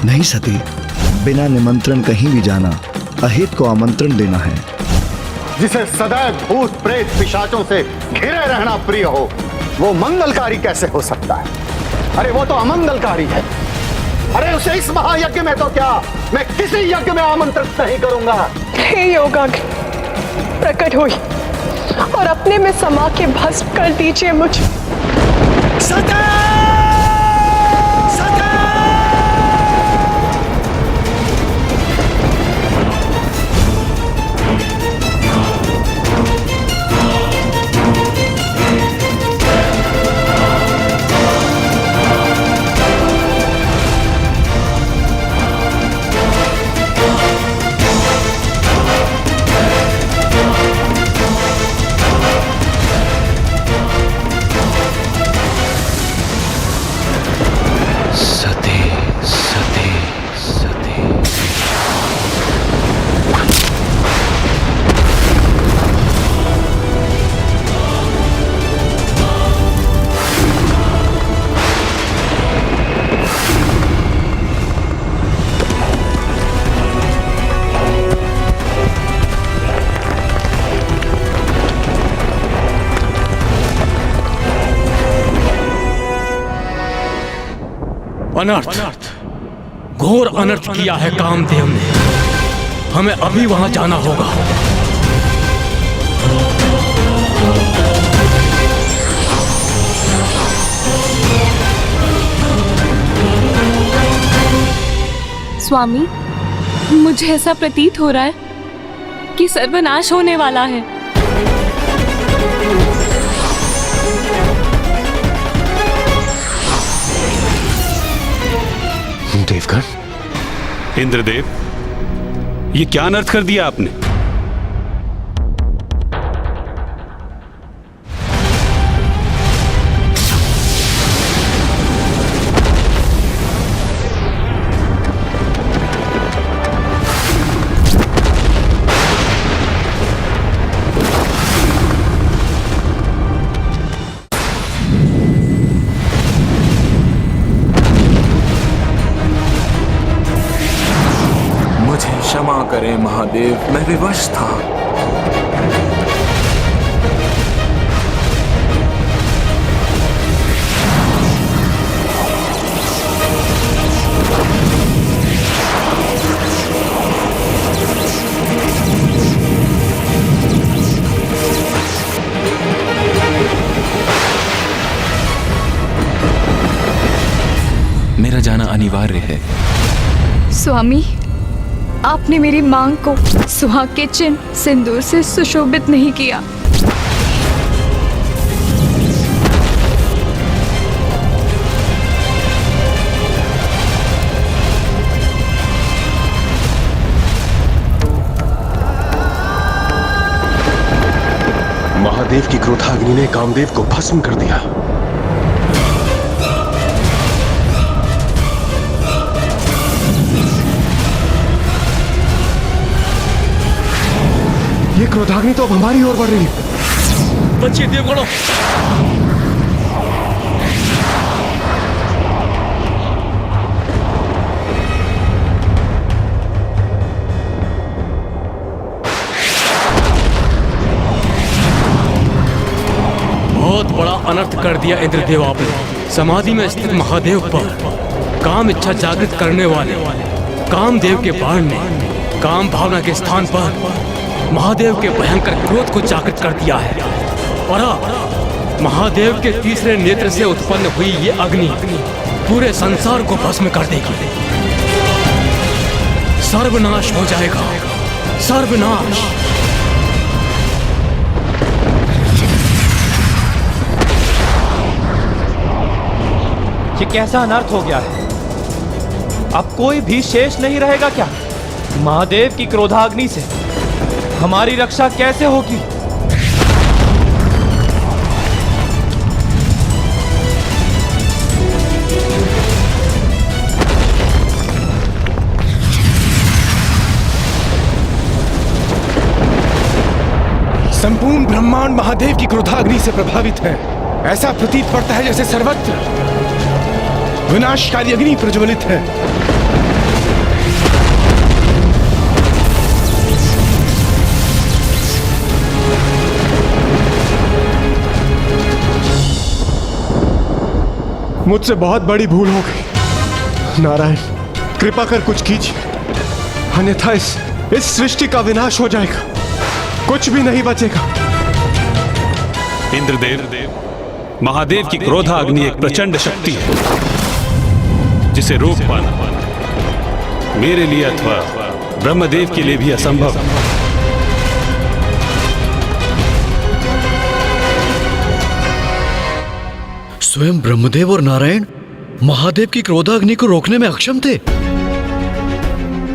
नहीं सती, बिना निमंत्रण कहीं भी जाना अहित को आमंत्रण देना है। जिसे सदैव भूत प्रेत पिशाचों से घिरे रहना प्रिय हो, वो मंगलकारी कैसे हो सकता है? अरे वो तो अमंगलकारी है। अरे उसे इस महायज्ञ में तो क्या, मैं किसी यज्ञ में आमंत्रित नहीं करूंगा। हे योगाग्नि, प्रकट हुई और अपने में समा के भस्म कर दीजिए मुझे। अनर्थ, घोर अनर्थ किया है कामदेव ने। हमें अभी वहां जाना होगा। स्वामी, मुझे ऐसा प्रतीत हो रहा है कि सर्वनाश होने वाला है। देवगण, इंद्रदेव, ये क्या अनर्थ कर दिया आपने? क्षमा करें महादेव, मैं विवश था। मेरा जाना अनिवार्य है। स्वामी, आपने मेरी मांग को सुहाग के चिन्ह सिंदूर से सुशोभित नहीं किया। महादेव की क्रोधाग्नि ने कामदेव को भस्म कर दिया। ये क्रोधाग्नि तो अब हमारी ओर बढ़ रही है। बच्चे देवगणों, बहुत बड़ा अनर्थ कर दिया इंद्रदेव आपने। समाधि में स्थित महादेव पर काम इच्छा जागृत करने वाले कामदेव के बाण ने काम भावना के स्थान पर महादेव के भयंकर क्रोध को जागृत कर दिया है। और अब महादेव के तीसरे नेत्र से उत्पन्न हुई ये अग्नि पूरे संसार को भस्म कर देगी। सर्वनाश हो जाएगा, सर्वनाश। ये कैसा अनर्थ हो गया है? अब कोई भी शेष नहीं रहेगा क्या? महादेव की क्रोधाग्नि से हमारी रक्षा कैसे होगी? संपूर्ण ब्रह्मांड महादेव की क्रोधाग्नि से प्रभावित है। ऐसा प्रतीत पड़ता है जैसे सर्वत्र विनाशकारी अग्नि प्रज्वलित है। मुझसे बहुत बड़ी भूल हो गई। नारायण, कृपा कर कुछ कीजिए, अन्यथा इस सृष्टि का विनाश हो जाएगा, कुछ भी नहीं बचेगा। इंद्रदेव, महादेव की क्रोधाग्नि एक प्रचंड शक्ति है जिसे रोक पाना मेरे लिए अथवा ब्रह्मदेव के लिए भी असंभव है। स्वयं ब्रह्मदेव और नारायण महादेव की क्रोधाग्नि को रोकने में अक्षम थे।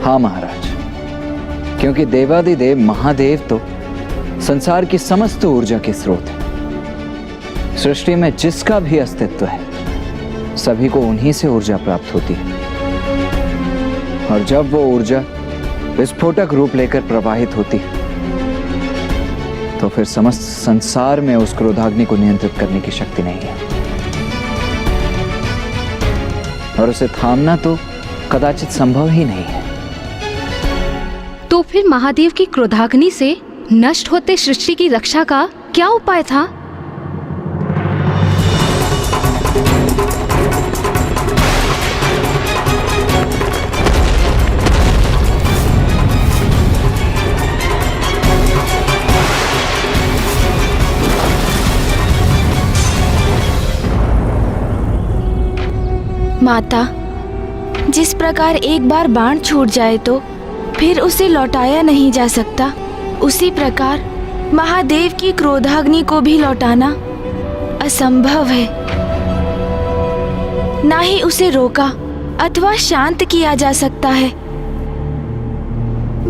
हाँ महाराज, क्योंकि देवादिदेव महादेव तो संसार की समस्त ऊर्जा के स्रोत है। सृष्टि में जिसका भी अस्तित्व है सभी को उन्हीं से ऊर्जा प्राप्त होती है, और जब वो ऊर्जा विस्फोटक रूप लेकर प्रवाहित होती है तो फिर समस्त संसार में उस क्रोधाग्नि को नियंत्रित करने की शक्ति नहीं है, और उसे थामना तो कदाचित संभव ही नहीं है। तो फिर महादेव की क्रोधाग्नि से नष्ट होते सृष्टि की रक्षा का क्या उपाय था? माता, जिस प्रकार एक बार बाण छूट जाए तो फिर उसे लौटाया नहीं जा सकता, उसी प्रकार महादेव की क्रोधाग्नि को भी लौटाना असंभव है। ना ही उसे रोका अथवा शांत किया जा सकता है,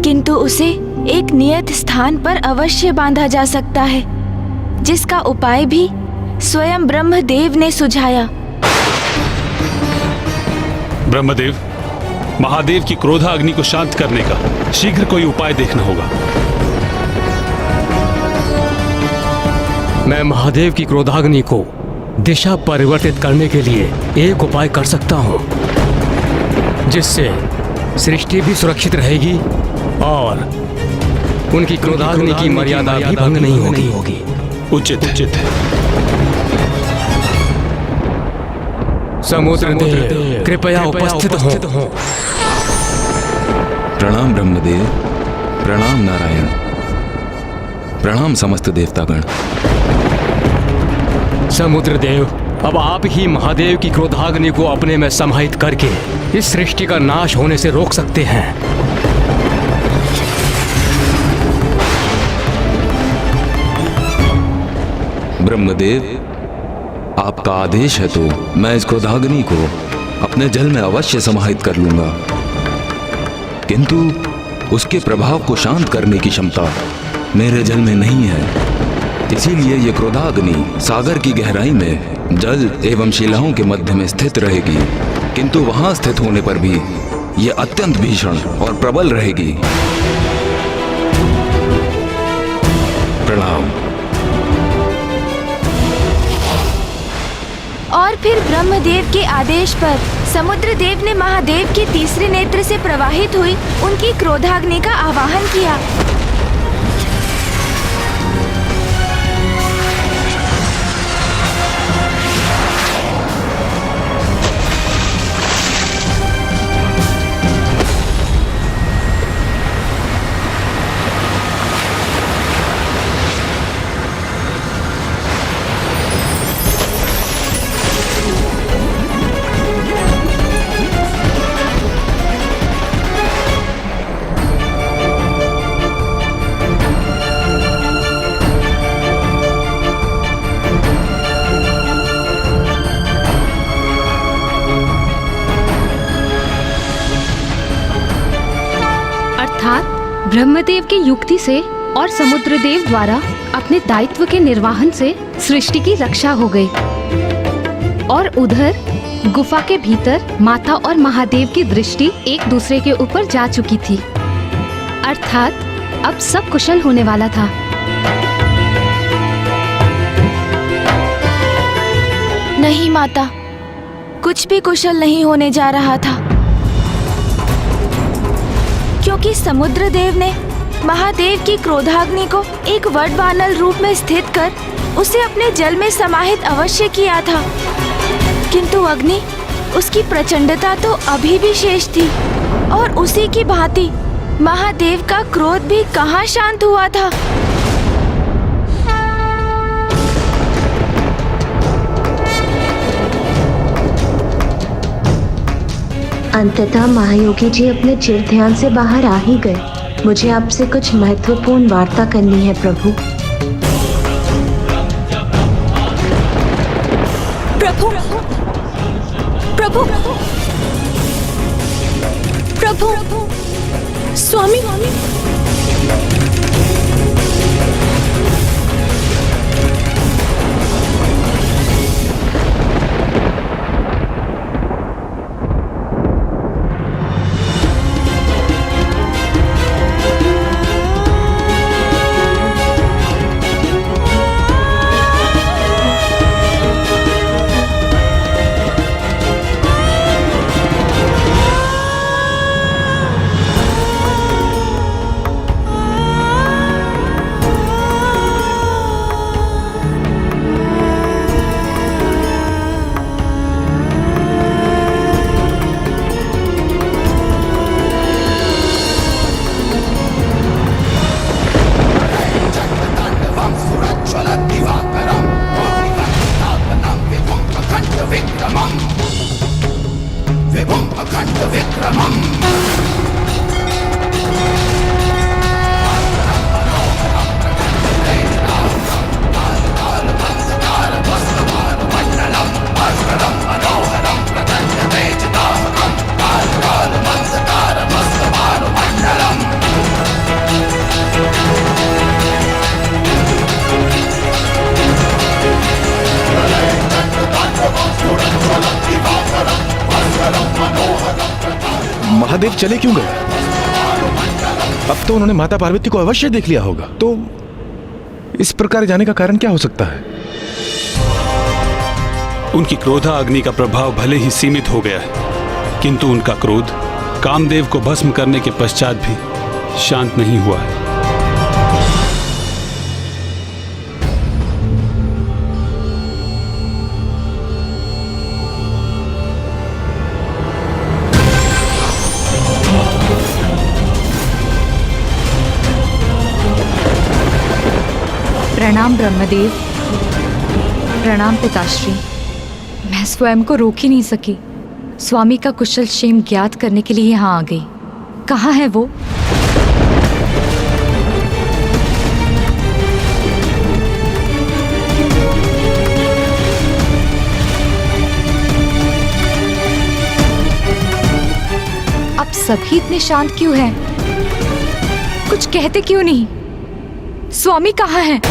किंतु उसे एक नियत स्थान पर अवश्य बांधा जा सकता है, जिसका उपाय भी स्वयं ब्रह्मदेव ने सुझाया। ब्रह्मदेव, महादेव की क्रोधाग्नि को शांत करने का शीघ्र कोई उपाय देखना होगा। मैं महादेव की क्रोधाग्नि को दिशा परिवर्तित करने के लिए एक उपाय कर सकता हूं, जिससे सृष्टि भी सुरक्षित रहेगी और उनकी क्रोधाग्नि की मर्यादा भी भंग नहीं होगी। उचित है। समुद्र देव कृपया उपस्थित हो। प्रणाम ब्रह्मदेव, प्रणाम नारायण, प्रणाम समस्त देवतागण। समुद्र देव, अब आप ही महादेव की क्रोधाग्नि को अपने में समाहित करके इस सृष्टि का नाश होने से रोक सकते हैं। ब्रह्मदेव, आपका आदेश है तो मैं इस क्रोधाग्नि को अपने जल में अवश्य समाहित कर लूंगा, किंतु उसके प्रभाव को शांत करने की क्षमता मेरे जल में नहीं है। इसीलिए ये क्रोधाग्नि सागर की गहराई में जल एवं शिलाओं के मध्य में स्थित रहेगी, किंतु वहां स्थित होने पर भी ये अत्यंत भीषण और प्रबल रहेगी। प्रणाम। और फिर ब्रह्मदेव के आदेश पर समुद्र देव ने महादेव के तीसरे नेत्र से प्रवाहित हुई उनकी क्रोधाग्नि का आवाहन किया। ब्रह्मदेव की युक्ति से और समुद्रदेव द्वारा अपने दायित्व के निर्वहन से सृष्टि की रक्षा हो गई, और उधर गुफा के भीतर माता और महादेव की दृष्टि एक दूसरे के ऊपर जा चुकी थी, अर्थात अब सब कुशल होने वाला था। नहीं माता, कुछ भी कुशल नहीं होने जा रहा था, क्योंकि समुद्र देव ने महादेव की क्रोधाग्नि को एक वडवानल रूप में स्थित कर उसे अपने जल में समाहित अवश्य किया था, किंतु अग्नि उसकी प्रचंडता तो अभी भी शेष थी और उसी की भांति महादेव का क्रोध भी कहाँ शांत हुआ था। अंततः महायोगी जी अपने चिर ध्यान से बाहर आ ही गए। मुझे आपसे कुछ महत्वपूर्ण वार्ता करनी है प्रभु। प्रभु प्रभु प्रभु स्वामी महादेव चले क्यों गए? अब तो उन्होंने माता पार्वती को अवश्य देख लिया होगा, तो इस प्रकार जाने का कारण क्या हो सकता है? उनकी क्रोधा अग्नि का प्रभाव भले ही सीमित हो गया है, किंतु उनका क्रोध कामदेव को भस्म करने के पश्चात भी शांत नहीं हुआ है। प्रणाम ब्रह्मदेव, प्रणाम पिताश्री। मैं स्वयं को रोक ही नहीं सकी, स्वामी का कुशल क्षेम ज्ञात करने के लिए यहाँ आ गई। कहाँ है वो? अब सभी इतने शांत क्यों हैं? कुछ कहते क्यों नहीं? स्वामी कहाँ हैं?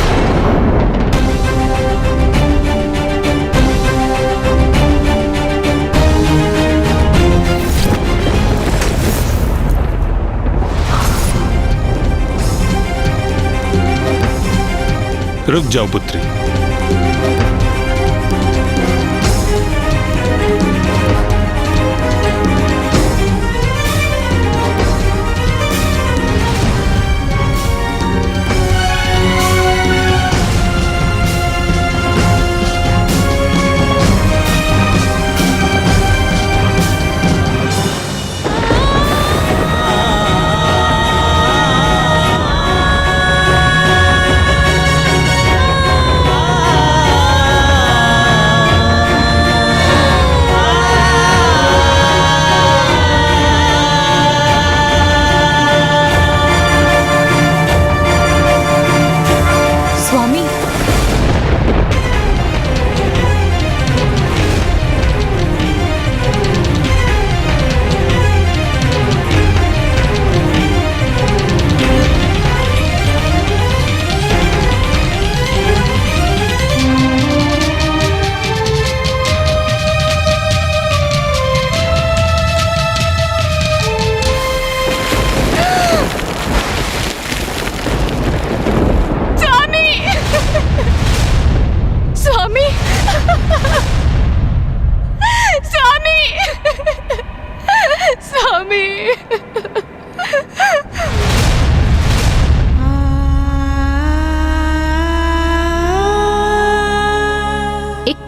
रुक जाओ पुत्री।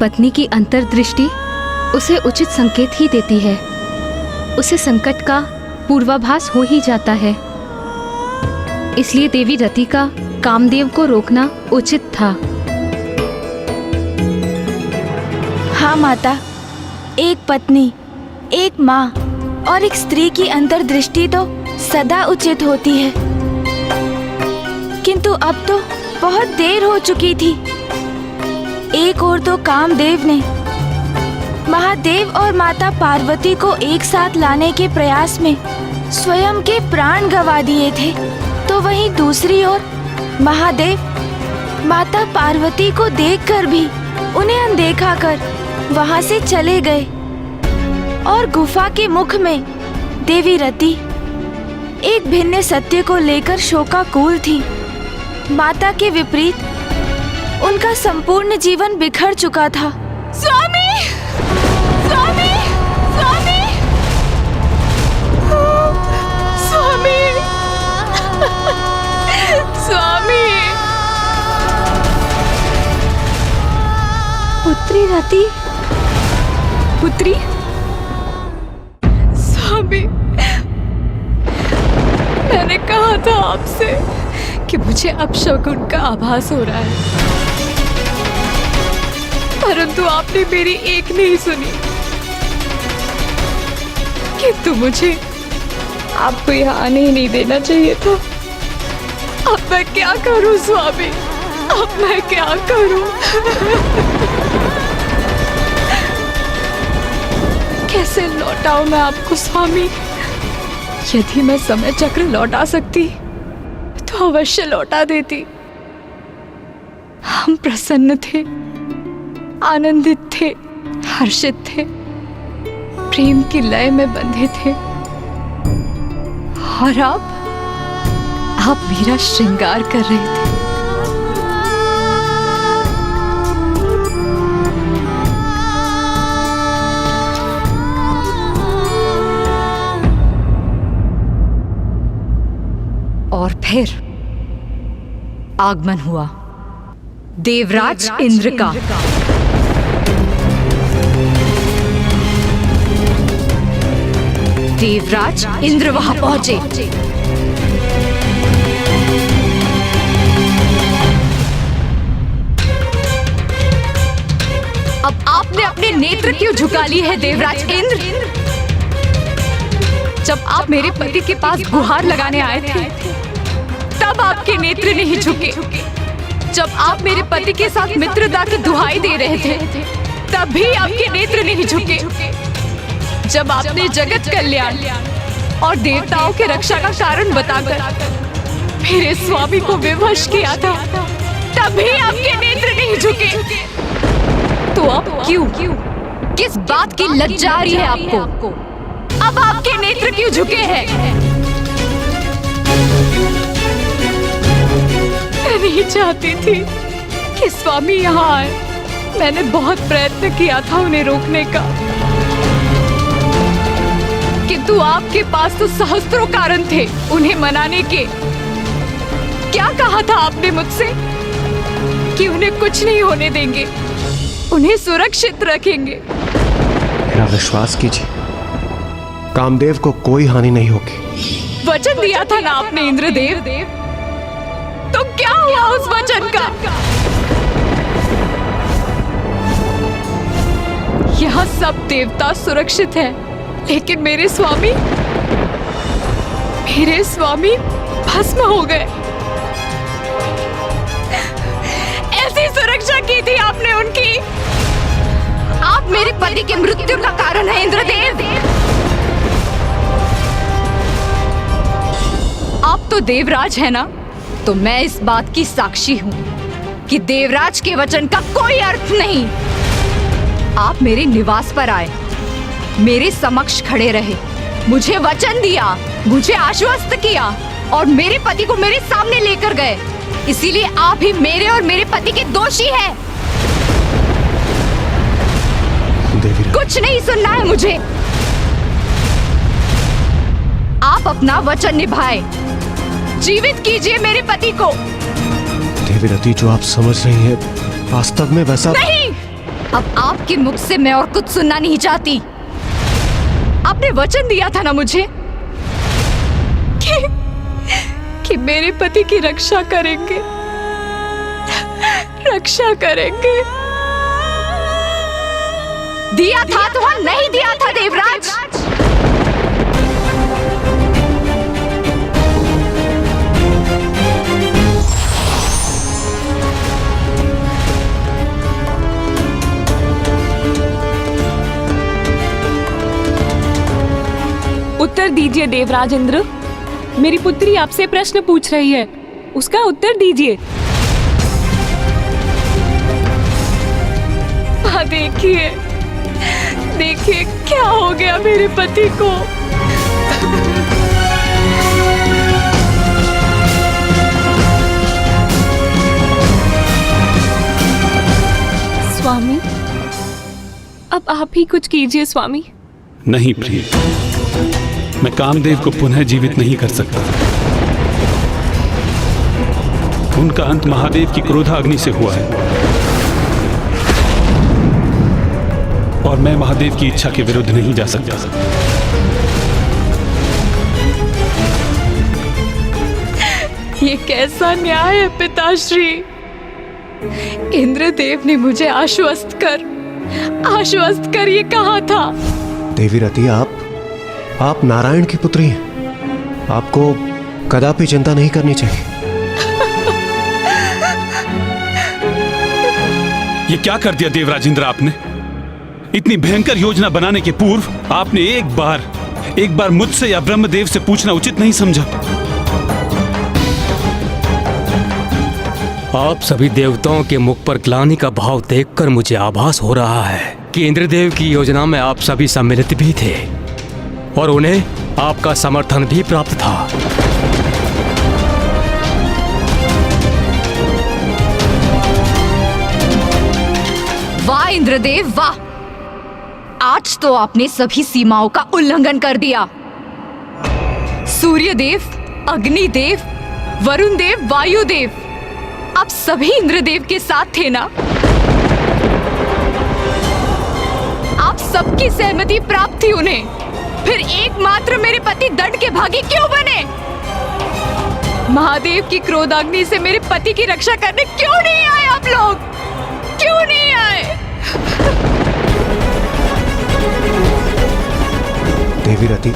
पत्नी की अंतर्दृष्टि उसे उचित संकेत ही देती है। उसे संकट का पूर्वाभास हो ही जाता है। इसलिए देवी रति का कामदेव को रोकना उचित था। हाँ माता, एक पत्नी, एक माँ और एक स्त्री की अंतर्दृष्टि तो सदा उचित होती है, किंतु अब तो बहुत देर हो चुकी थी। एक ओर तो कामदेव ने महादेव और माता पार्वती को एक साथ लाने के प्रयास में स्वयं के प्राण गंवा दिए थे, तो वहीं दूसरी ओर महादेव माता पार्वती को देखकर भी उन्हें अनदेखा कर वहां से चले गए और गुफा के मुख में देवी रति एक भिन्न सत्य को लेकर शोकाकुल थी। माता के विपरीत उनका संपूर्ण जीवन बिखर चुका था। स्वामी! स्वामी! स्वामी! स्वामी! स्वामी! पुत्री रति, पुत्री। स्वामी, मैंने कहा था आपसे कि मुझे अपशकुन का आभास हो रहा है, परंतु आपने मेरी एक नहीं सुनी। किंतु मुझे आपको यहाँ आने ही नहीं देना चाहिए था। अब मैं क्या करूं स्वामी, अब मैं क्या करूं? कैसे लौटाऊं मैं आपको स्वामी? यदि मैं समय चक्र लौटा सकती तो अवश्य लौटा देती। हम प्रसन्न थे, आनंदित थे, हर्षित थे, प्रेम की लय में बंधे थे, और आप मेरा श्रृंगार कर रहे थे। और फिर आगमन हुआ देवराज इंद्र का। देवराज इंद्र वहां पहुंचे। अब आपने अपने नेत्र क्यों झुका लिए है देवराज इंद्र? जब आप मेरे पति के पास गुहार लगाने आए थे तब आपके नेत्र नहीं झुके। जब आप मेरे पति के साथ मित्रता की दुहाई दे रहे थे तब भी आपके नेत्र नहीं झुके। जब आपने जगत कल्याण और देवताओं के रक्षा का कारण बताकर मेरे स्वामी को विवश किया था तब भी आपके नेत्र नहीं झुके। तो अब क्यों? किस बात की लज्जा आ रही है आपको? अब आपके नेत्र क्यों झुके हैं? मैं नहीं चाहती थी कि स्वामी यहाँ आए। मैंने बहुत प्रयत्न किया था उन्हें रोकने का, किंतु आपके पास तो सहस्त्रों कारण थे उन्हें मनाने के। क्या कहा था आपने मुझसे कि उन्हें कुछ नहीं होने देंगे, उन्हें सुरक्षित रखेंगे। मेरा विश्वास कीजिए, कामदेव को कोई हानि नहीं होगी। वचन दिया था ना आपने इंद्रदेव, तो क्या हुआ उस वचन का? यहाँ सब देवता सुरक्षित हैं, लेकिन मेरे स्वामी भस्म हो गए। ऐसी सुरक्षा की थी आपने उनकी। आप मेरे पति की मृत्यु का कारण है इंद्रदेव। आप तो देवराज है ना, तो मैं इस बात की साक्षी हूँ कि देवराज के वचन का कोई अर्थ नहीं। आप मेरे निवास पर आए, मेरे समक्ष खड़े रहे, मुझे वचन दिया, मुझे आश्वस्त किया और मेरे पति को मेरे सामने लेकर गए। इसीलिए आप ही मेरे और मेरे पति के दोषी हैं। कुछ नहीं सुनना है मुझे। आप अपना वचन निभाए, जीवित कीजिए मेरे पति को। देवी रति, जो आप समझ रही हैं वास्तव में वैसा नहीं। अब आपके मुख से मैं और कुछ सुनना नहीं चाहती। आपने वचन दिया था ना मुझे कि मेरे पति की रक्षा करेंगे, रक्षा करेंगे। दिया था तो हम नहीं दिया था देवराज। उत्तर दीजिए देवराज इंद्र। मेरी पुत्री आपसे प्रश्न पूछ रही है, उसका उत्तर दीजिए। देखिए देखिए क्या हो गया मेरे पति को। स्वामी, अब आप ही कुछ कीजिए स्वामी। नहीं प्रिय, मैं कामदेव को पुनः जीवित नहीं कर सकता। उनका अंत महादेव की क्रोधाग्नि से हुआ है और मैं महादेव की इच्छा के विरुद्ध नहीं जा सकता। ये कैसा न्याय है पिताश्री। इंद्रदेव ने मुझे आश्वस्त कर ये कहा था। देवी रति, आप नारायण की पुत्री हैं। आपको कदापि चिंता नहीं करनी चाहिए। ये क्या कर दिया देवराज इंद्र आपने? इतनी भयंकर योजना बनाने के पूर्व आपने एक बार मुझसे या ब्रह्मदेव से पूछना उचित नहीं समझा? आप सभी देवताओं के मुख पर ग्लानि का भाव देखकर मुझे आभास हो रहा है कि इंद्रदेव की योजना में आप सभी सम्मिलित भी थे और उन्हें आपका समर्थन भी प्राप्त था। वाह इंद्रदेव वाह! आज तो आपने सभी सीमाओं का उल्लंघन कर दिया। सूर्यदेव, अग्निदेव, वरुण देव, वायुदेव, आप सभी इंद्रदेव के साथ थे ना? आप सबकी सहमति प्राप्त थी उन्हें, फिर एकमात्र मेरे पति दंड के भागी क्यों बने? महादेव की क्रोधाग्नि से मेरे पति की रक्षा करने क्यों नहीं आए आप लोग? क्यों नहीं आए? देवी रति,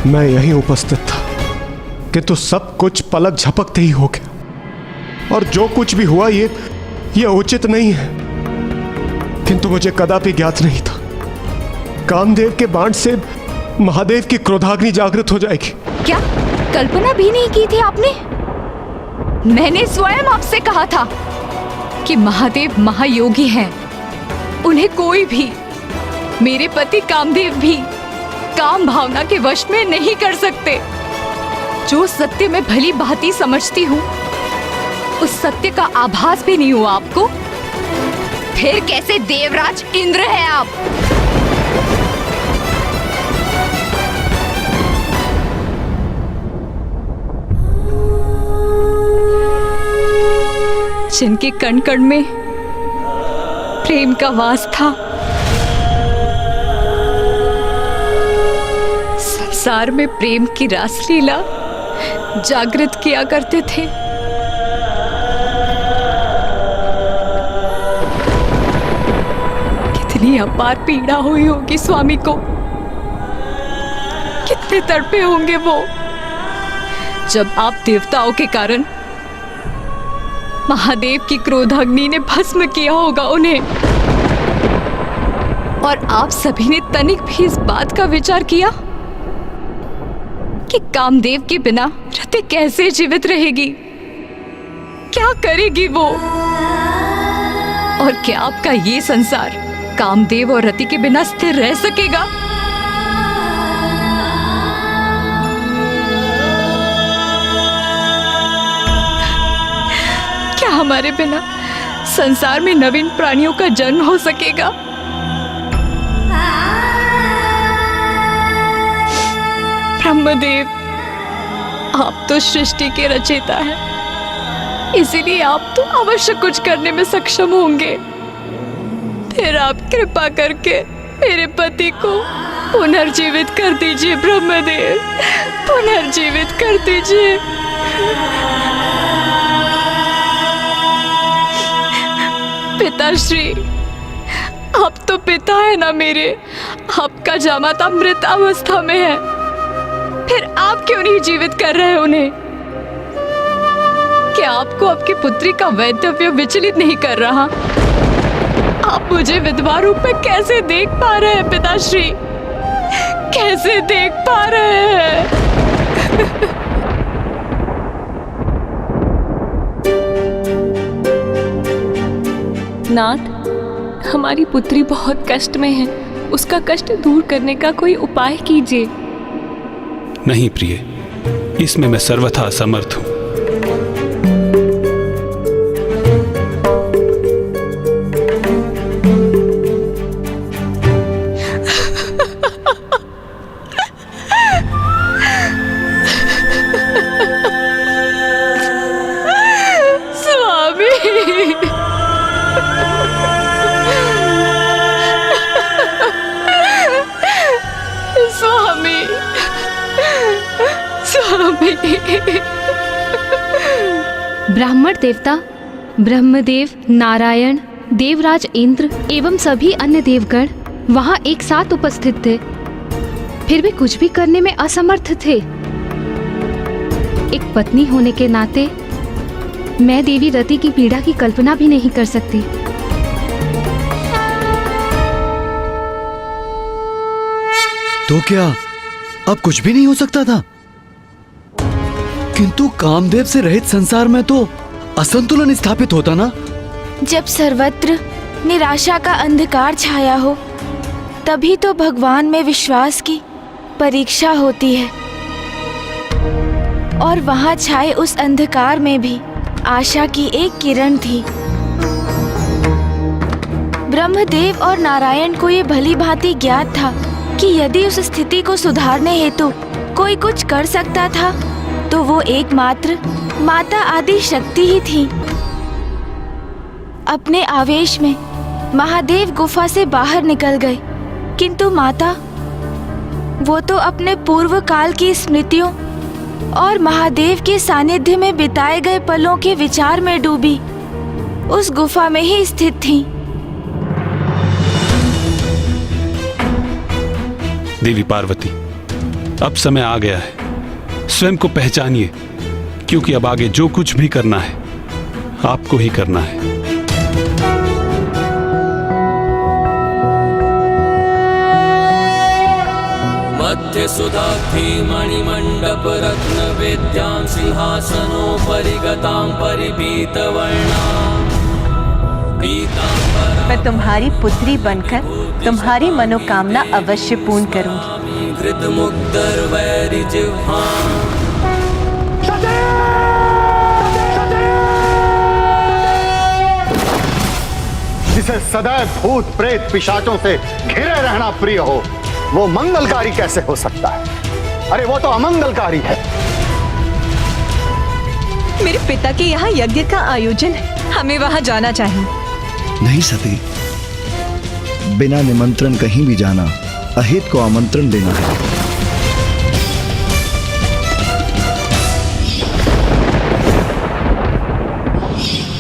मैं यहीं उपस्थित था किंतु सब कुछ पलक झपकते ही हो गया और जो कुछ भी हुआ ये उचित नहीं है। किंतु मुझे कदापि ज्ञात नहीं था कामदेव के बाण से महादेव की क्रोधाग्नि जागृत हो जाएगी। क्या कल्पना भी नहीं की थी आपने? मैंने स्वयं आपसे कहा था कि महादेव महायोगी हैं। उन्हें कोई भी, मेरे पति कामदेव भी, काम भावना के वश में नहीं कर सकते। जो सत्य मैं भली भांति समझती हूँ, उस सत्य का आभास भी नहीं हुआ आपको। फिर कैसे देवराज इंद्र है आप? जिनके कण कण में प्रेम का वास था, संसार में प्रेम की रासलीला जागृत किया करते थे। कितनी अपार पीड़ा हुई होगी स्वामी को, कितने तड़पे होंगे वो, जब आप देवताओं के कारण महादेव की क्रोधाग्नि ने भस्म किया होगा उन्हें। और आप सभी ने तनिक भी इस बात का विचार किया कि कामदेव के बिना रति कैसे जीवित रहेगी, क्या करेगी वो? और क्या आपका ये संसार कामदेव और रति के बिना स्थिर रह सकेगा? क्या हमारे बिना संसार में नवीन प्राणियों का जन्म हो सकेगा? ब्रह्मदेव, आप तो सृष्टि के रचयिता हैं, इसीलिए आप तो अवश्य कुछ करने में सक्षम होंगे। फिर आप कृपा करके मेरे पति को पुनर्जीवित कर दीजिए ब्रह्मदेव, पुनर्जीवित कर दीजिए। पिताश्री, आप तो पिता है ना मेरे, आपका जामाता मृत अवस्था में है, फिर आप क्यों नहीं जीवित कर रहे उन्हें? क्या आपको आपकी पुत्री का वैधव्य विचलित नहीं कर रहा? आप मुझे विधवा रूप में कैसे देख पा रहे हैं पिताश्री? कैसे देख पा रहे हैं? नाथ, हमारी पुत्री बहुत कष्ट में है, उसका कष्ट दूर करने का कोई उपाय कीजिए। नहीं प्रिय, इसमें मैं सर्वथा असमर्थ हूं। ब्राह्मण देवता ब्रह्मदेव, नारायण, देवराज इंद्र एवं सभी अन्य देवगण वहां एक साथ उपस्थित थे, फिर भी कुछ भी करने में असमर्थ थे। एक पत्नी होने के नाते मैं देवी रति की पीड़ा की कल्पना भी नहीं कर सकती। तो क्या अब कुछ भी नहीं हो सकता था? किंतु कामदेव से रहित संसार में तो असंतुलन स्थापित होता ना। जब सर्वत्र निराशा का अंधकार छाया हो, तभी तो भगवान में विश्वास की परीक्षा होती है। और वहां छाए उस अंधकार में भी आशा की एक किरण थी। ब्रह्मदेव और नारायण को ये भली भांति ज्ञात था कि यदि उस स्थिति को सुधारने हेतु कोई कुछ कर सकता था तो वो एकमात्र माता आदि शक्ति ही थी। अपने आवेश में महादेव गुफा से बाहर निकल गए, किंतु माता वो तो अपने पूर्व काल की स्मृतियों और महादेव के सानिध्य में बिताए गए पलों के विचार में डूबी उस गुफा में ही स्थित थी। देवी पार्वती, अब समय आ गया है, स्वयं को पहचानिए, क्योंकि अब आगे जो कुछ भी करना है आपको ही करना है। मध्य सुधाब्धि मणिमंडप रत्न वेद्यां सिंहासनोपरि गतां परिपीत वर्णां पीतांबरां। मैं तुम्हारी पुत्री बनकर तुम्हारी मनोकामना अवश्य पूर्ण करूंगी। जिसे सदैव भूत प्रेत पिशाचों से घिरे रहना प्रिय हो, वो मंगलकारी कैसे हो सकता है? अरे वो तो अमंगलकारी है। मेरे पिता के यहाँ यज्ञ का आयोजन है, हमें वहाँ जाना चाहिए। नहीं सती, बिना निमंत्रण कहीं भी जाना अहित को आमंत्रण देना है।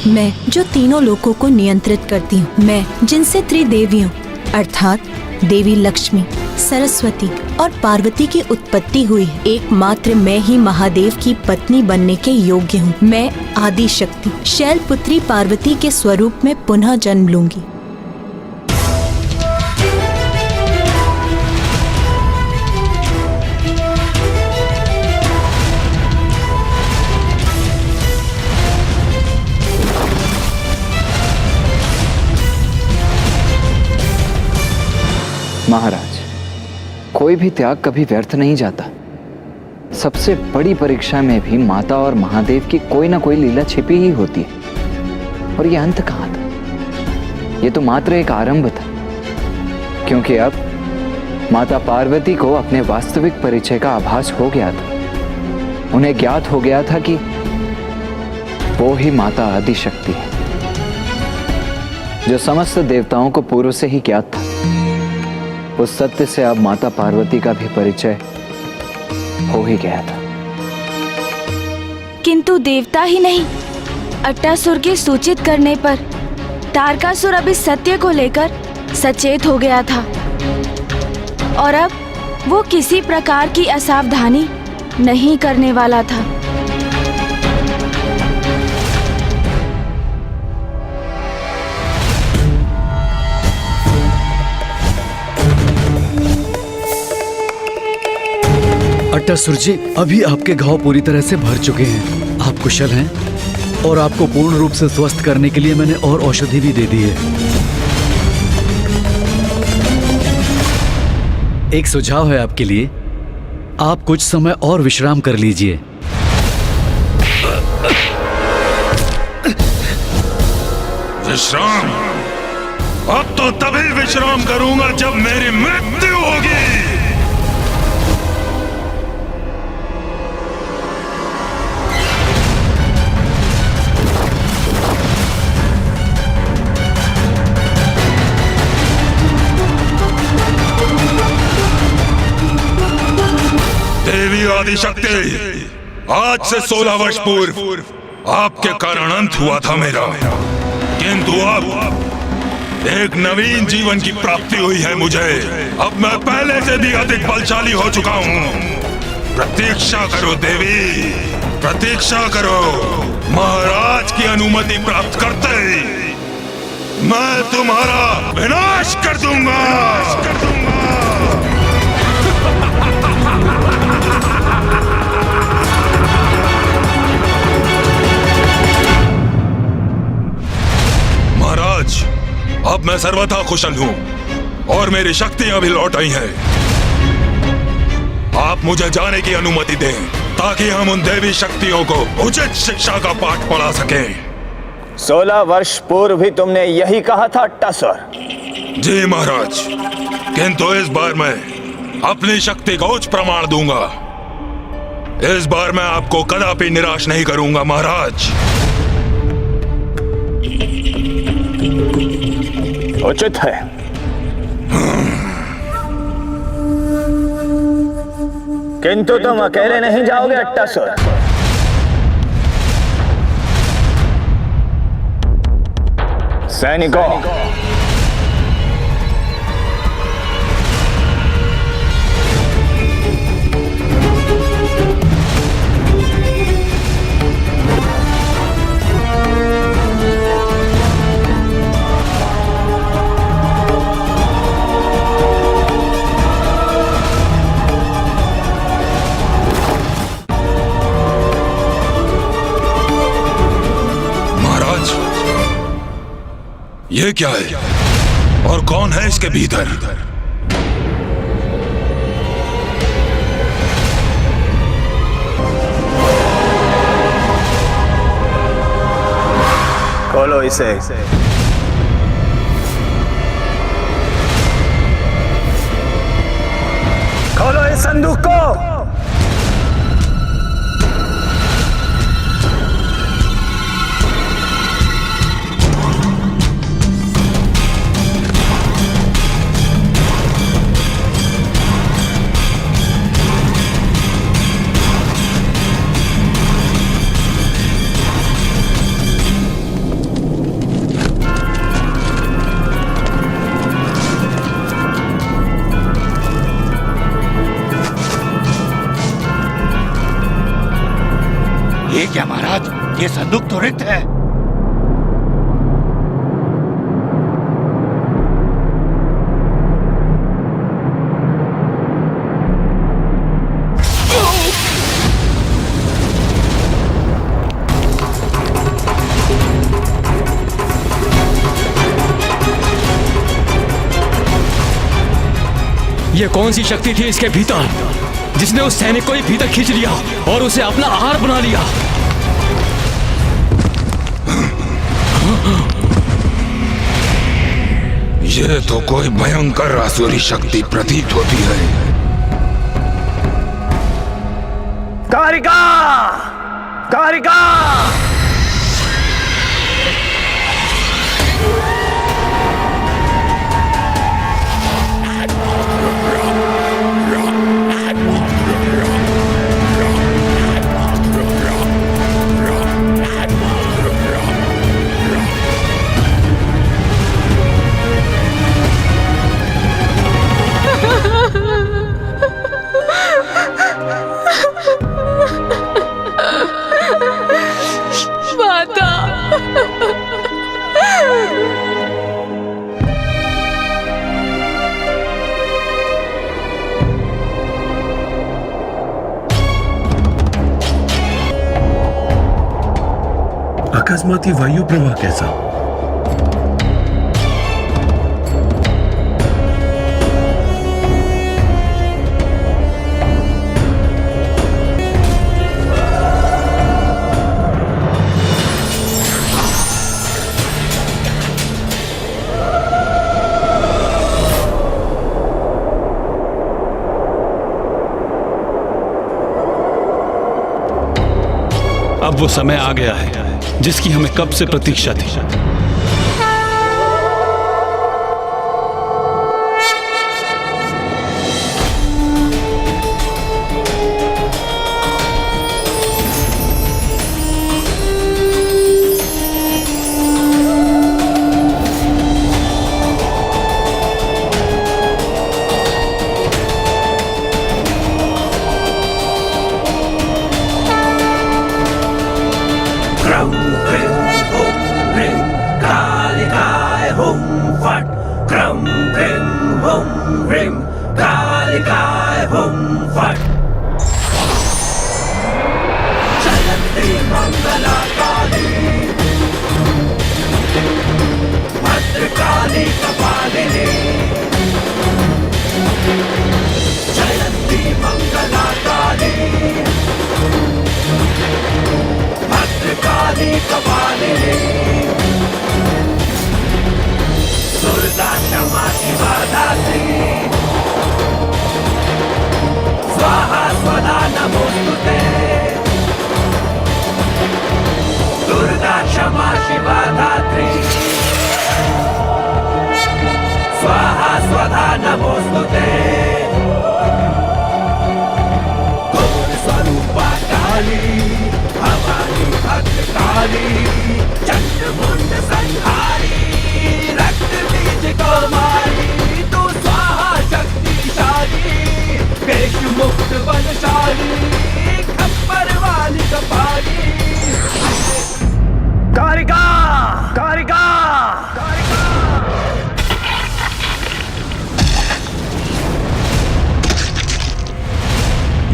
मैं जो तीनों लोकों को नियंत्रित करती हूँ, मैं जिनसे त्रिदेवियों अर्थात देवी लक्ष्मी, सरस्वती और पार्वती की उत्पत्ति हुई है, एकमात्र मैं ही महादेव की पत्नी बनने के योग्य हूँ। मैं आदि शक्ति शैलपुत्री पार्वती के स्वरूप में पुनः जन्म लूंगी। महाराज, कोई भी त्याग कभी व्यर्थ नहीं जाता। सबसे बड़ी परीक्षा में भी माता और महादेव की कोई ना कोई लीला छिपी ही होती है। और ये अंत कहाँ था? ये तो मात्र एक आरंभ था, क्योंकि अब माता पार्वती को अपने वास्तविक परिचय का आभास हो गया था। उन्हें ज्ञात हो गया था कि वो ही माता आदि शक्ति है। जो समस्त देवताओं को पूर्व से ही ज्ञात था। उस सत्य से अब माता पार्वती का भी परिचय हो ही गया था। किंतु देवता ही नहीं, अट्टासुर के सूचित करने पर तारकासुर अब इस सत्य को लेकर सचेत हो गया था और अब वो किसी प्रकार की असावधानी नहीं करने वाला था। अट्टासुर जी, अभी आपके घाव पूरी तरह से भर चुके हैं। आप कुशल हैं और आपको पूर्ण रूप से स्वस्थ करने के लिए मैंने और औषधि भी दे दी है। एक सुझाव है आपके लिए, आप कुछ समय और विश्राम कर लीजिए। विश्राम? अब तो तभी विश्राम करूंगा जब मेरी मृत्यु होगी। देवी आदिशक्ति, आज से 16 वर्ष पूर्व आपके कारण अंत हुआ था मेरा, किंतु अब एक नवीन जीवन की प्राप्ति हुई है मुझे। अब मैं पहले से भी अधिक बलशाली हो चुका हूँ। प्रतीक्षा करो देवी, प्रतीक्षा करो। महाराज की अनुमति प्राप्त करते ही मैं तुम्हारा विनाश कर दूंगा। महाराज, अब मैं सर्वथा कुशल हूं और मेरी शक्तियां भी लौट आई हैं। आप मुझे जाने की अनुमति दें ताकि हम उन देवी शक्तियों को उचित शिक्षा का पाठ पढ़ा सकें। 16 वर्ष पूर्व भी तुमने यही कहा था अट्टासुर? जी महाराज, किंतु इस बार मैं अपनी शक्ति का उच्च प्रमाण दूंगा। इस बार मैं आपको कदापि निराश नहीं करूंगा महाराज। उचित है। किंतु तुम अकेले नहीं जाओगे अट्टासुर। सैनिकों, ये क्या है और कौन है इसके भीतर? खोलो इसे। खोलो इस संदूक को। ये क्या महाराज, ये संदूक तो रिक्त है। ये कौन सी शक्ति थी इसके भीतर जिसने उस सैनिक को ही भीतर खींच लिया और उसे अपना आहार बना लिया? ये तो कोई भयंकर आसुरी शक्ति प्रतीत होती है। कारिका! कारिका! अकस्मात ये वायु प्रवाह कैसा? अब वो समय आ गया है जिसकी हमें कब से प्रतीक्षा थी।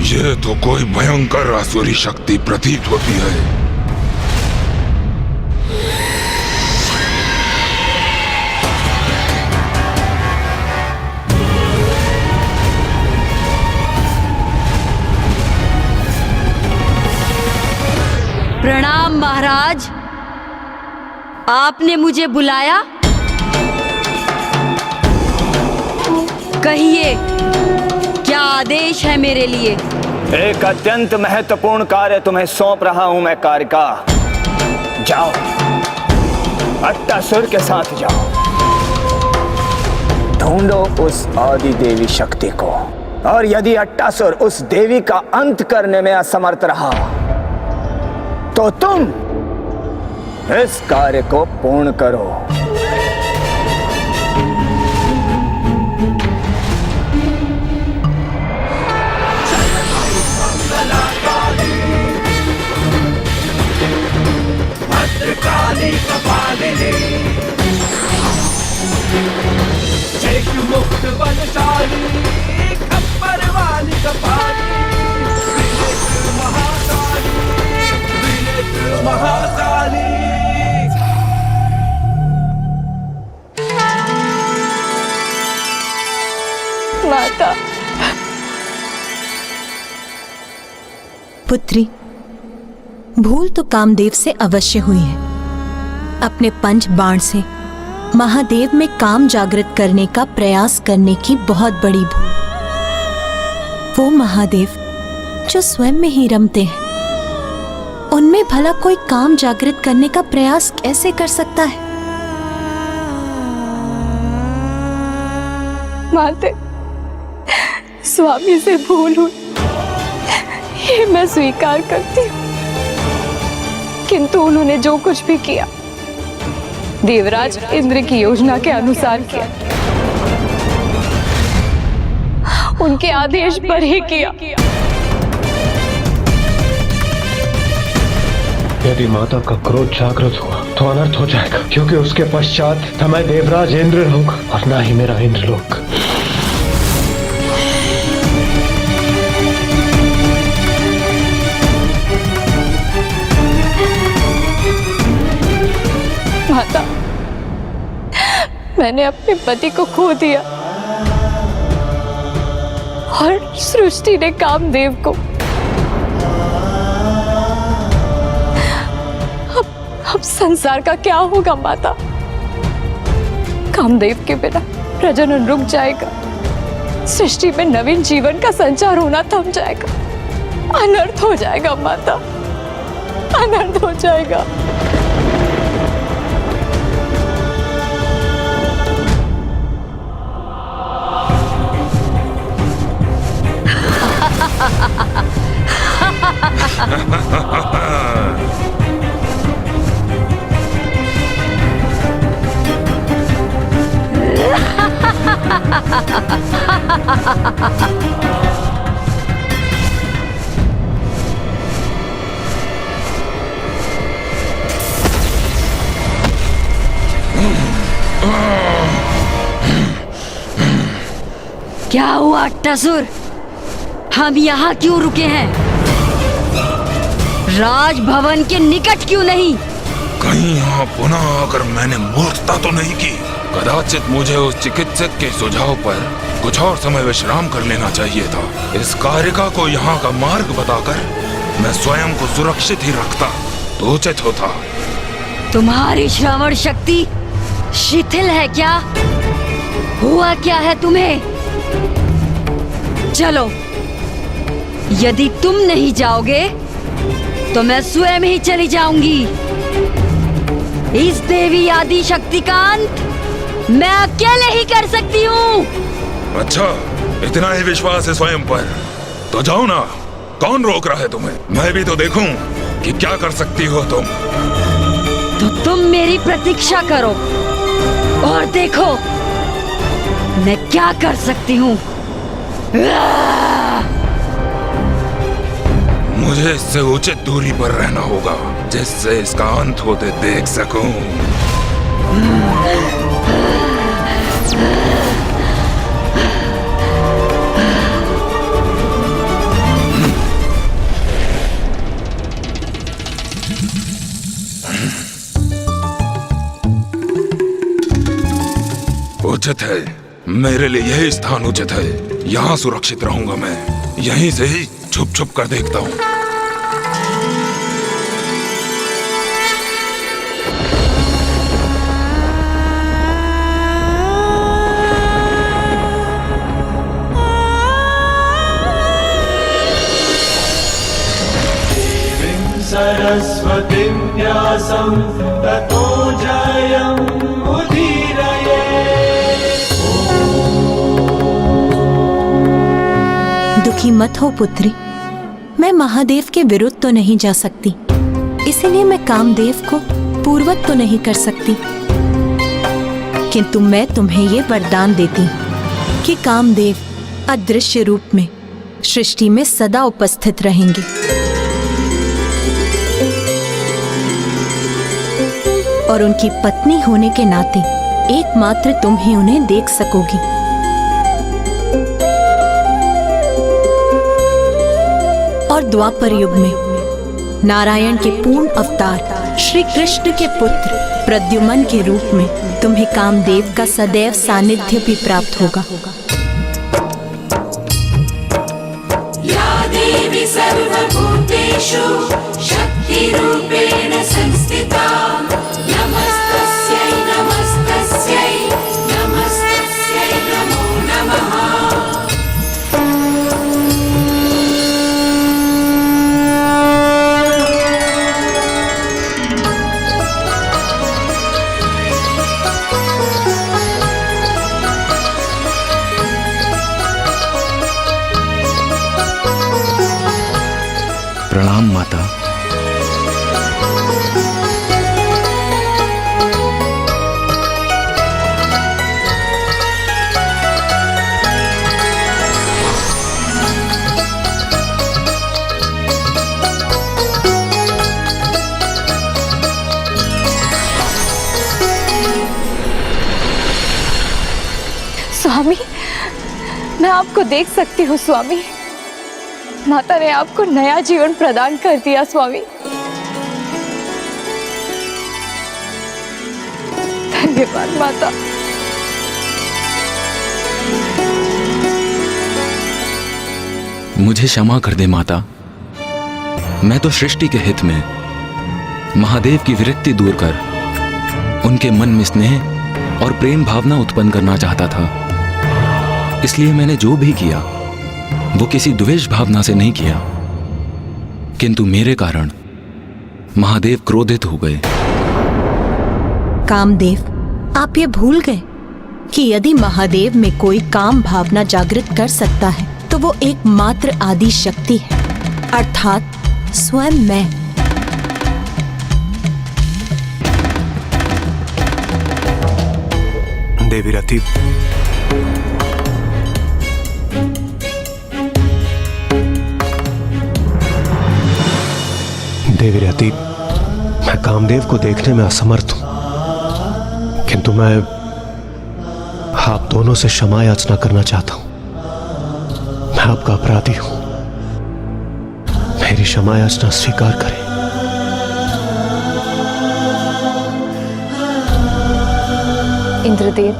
ये तो कोई भयंकर आसुरी शक्ति प्रतीत होती है। प्रणाम महाराज, आपने मुझे बुलाया? कहिए, क्या आदेश है मेरे लिए? एक अत्यंत महत्वपूर्ण कार्य तुम्हें सौंप रहा हूं मैं कारिका। जाओ, अट्टासुर के साथ जाओ, ढूंढो उस आदि देवी शक्ति को, और यदि अट्टासुर उस देवी का अंत करने में असमर्थ रहा तो तुम इस कार्य को पूर्ण करो। मुक्त बलशाली खप्पर वाली कपाली, महाकाली, महाकाली। माता। पुत्री, भूल तो कामदेव से अवश्य हुई है। अपने पंच बाण से महादेव में काम जागृत करने का प्रयास करने की बहुत बड़ी भूल। वो महादेव जो स्वयं में ही रमते हैं, उनमें भला कोई काम जागृत करने का प्रयास कैसे कर सकता है? माते, स्वामी से भूल हुई, ये मैं स्वीकार करती हूँ, किंतु उन्होंने जो कुछ भी किया देवराज इंद्र की योजना के अनुसार किया, उनके आदेश पर ही किया। यदि माता का क्रोध जागृत हुआ तो अनर्थ हो जाएगा, क्योंकि उसके पश्चात न मैं देवराज इंद्र रहूंगा और न ही मेरा इंद्रलोक। माता, मैंने अपने पति को खो दिया और सृष्टि ने कामदेव को। अब संसार का क्या होगा माता? कामदेव के बिना प्रजनन रुक जाएगा, सृष्टि में नवीन जीवन का संचार होना थम जाएगा, अनर्थ हो जाएगा माता, अनर्थ हो जाएगा। क्या हुआ अट्टासुर? हम यहाँ क्यों रुके हैं? राजभवन के निकट क्यों नहीं? कहीं यहाँ पुनः आकर मैंने मूर्खता तो नहीं की? कदाचित मुझे उस चिकित्सक के सुझाव पर कुछ और समय विश्राम कर लेना चाहिए था। इस कारिका को यहाँ का मार्ग बताकर मैं स्वयं को सुरक्षित ही रखता तो उचित होता। तुम्हारी श्रवण शक्ति शिथिल है क्या? हुआ क्या है तुम्हें? चलो, यदि तुम नहीं जाओगे तो मैं स्वयं ही चली जाऊंगी। इस देवी आदि शक्ति का अंत मैं अकेले ही कर सकती हूँ। अच्छा, इतना ही विश्वास है स्वयं पर, तो जाओ ना, कौन रोक रहा है तुम्हें? मैं भी तो देखूं कि क्या कर सकती हो तुम। तो तुम मेरी प्रतीक्षा करो और देखो मैं क्या कर सकती हूँ। मुझे इससे उचित दूरी पर रहना होगा, जिससे इसका अंत होते देख सकूं। उचित है, मेरे लिए यही स्थान उचित है। यहाँ सुरक्षित रहूंगा मैं। यहीं से ही छुप छुप कर देखता हूँ। सरस्वतीं व्यासं ततो जयम् उदीरये। दुखी मत हो पुत्री, मैं महादेव के विरुद्ध तो नहीं जा सकती, इसीलिए मैं कामदेव को पूर्वत तो नहीं कर सकती, किंतु मैं तुम्हें ये वरदान देती कि कामदेव अदृश्य रूप में सृष्टि में सदा उपस्थित रहेंगे और उनकी पत्नी होने के नाते एकमात्र तुम ही उन्हें देख सकोगी। और द्वापर युग में नारायण के पूर्ण अवतार श्री कृष्ण के पुत्र प्रद्युमन के रूप में तुम्हें कामदेव का सदैव सानिध्य भी प्राप्त होगा। या देवी सर्वभूतेषु शक्तिरूपेण संस्थिता, नमस्तस्यै नमस्तस्यै नमस्तस्यै नमो नमः। प्रणाम माता। स्वामी, मैं आपको देख सकती हूँ स्वामी। माता ने आपको नया जीवन प्रदान कर दिया स्वामी। धन्यवाद माता। मुझे क्षमा कर दे माता। मैं तो सृष्टि के हित में महादेव की विरक्ति दूर कर उनके मन में स्नेह और प्रेम भावना उत्पन्न करना चाहता था। इसलिए मैंने जो भी किया वो किसी द्वेष भावना से नहीं किया, किंतु मेरे कारण महादेव क्रोधित हो गए। कामदेव, आप ये भूल गए कि यदि महादेव में कोई काम भावना जागृत कर सकता है तो वो एकमात्र आदि शक्ति है, अर्थात स्वयं मैं। देवी रति, देवी रति, मैं कामदेव को देखने में असमर्थ हूं, किंतु मैं आप दोनों से क्षमा याचना करना चाहता हूं। मैं आपका अपराधी हूं, मेरी क्षमा याचना स्वीकार करें। इंद्रदेव,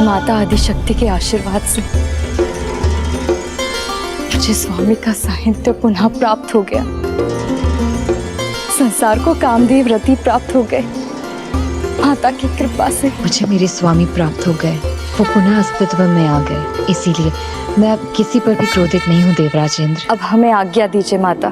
माता आदिशक्ति के आशीर्वाद से मुझे स्वामी का साहित्य पुनः प्राप्त हो गया। संसार को कामदेव रति प्राप्त हो गए माता की कृपा से। मुझे मेरे स्वामी प्राप्त हो गए, वो पुनः अस्तित्व में आ गए, इसीलिए मैं अब किसी पर भी क्रोधित नहीं हूँ देवराजेंद्र। अब हमें आज्ञा दीजिए माता।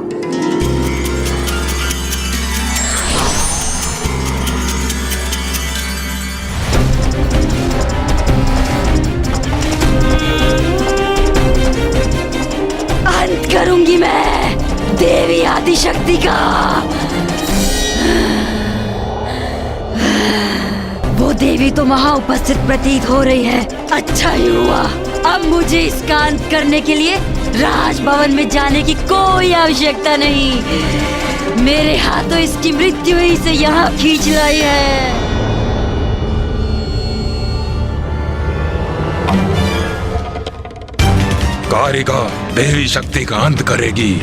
अंत करूंगी मैं देवी आदिशक्ति का। वो देवी तो वहां उपस्थित प्रतीत हो रही है। अच्छा ही हुआ, अब मुझे इसका अंत करने के लिए राजभवन में जाने की कोई आवश्यकता नहीं। मेरे हाथों इसकी मृत्यु ही से यहाँ खींच लाई है। कारिका देवी शक्ति का अंत करेगी,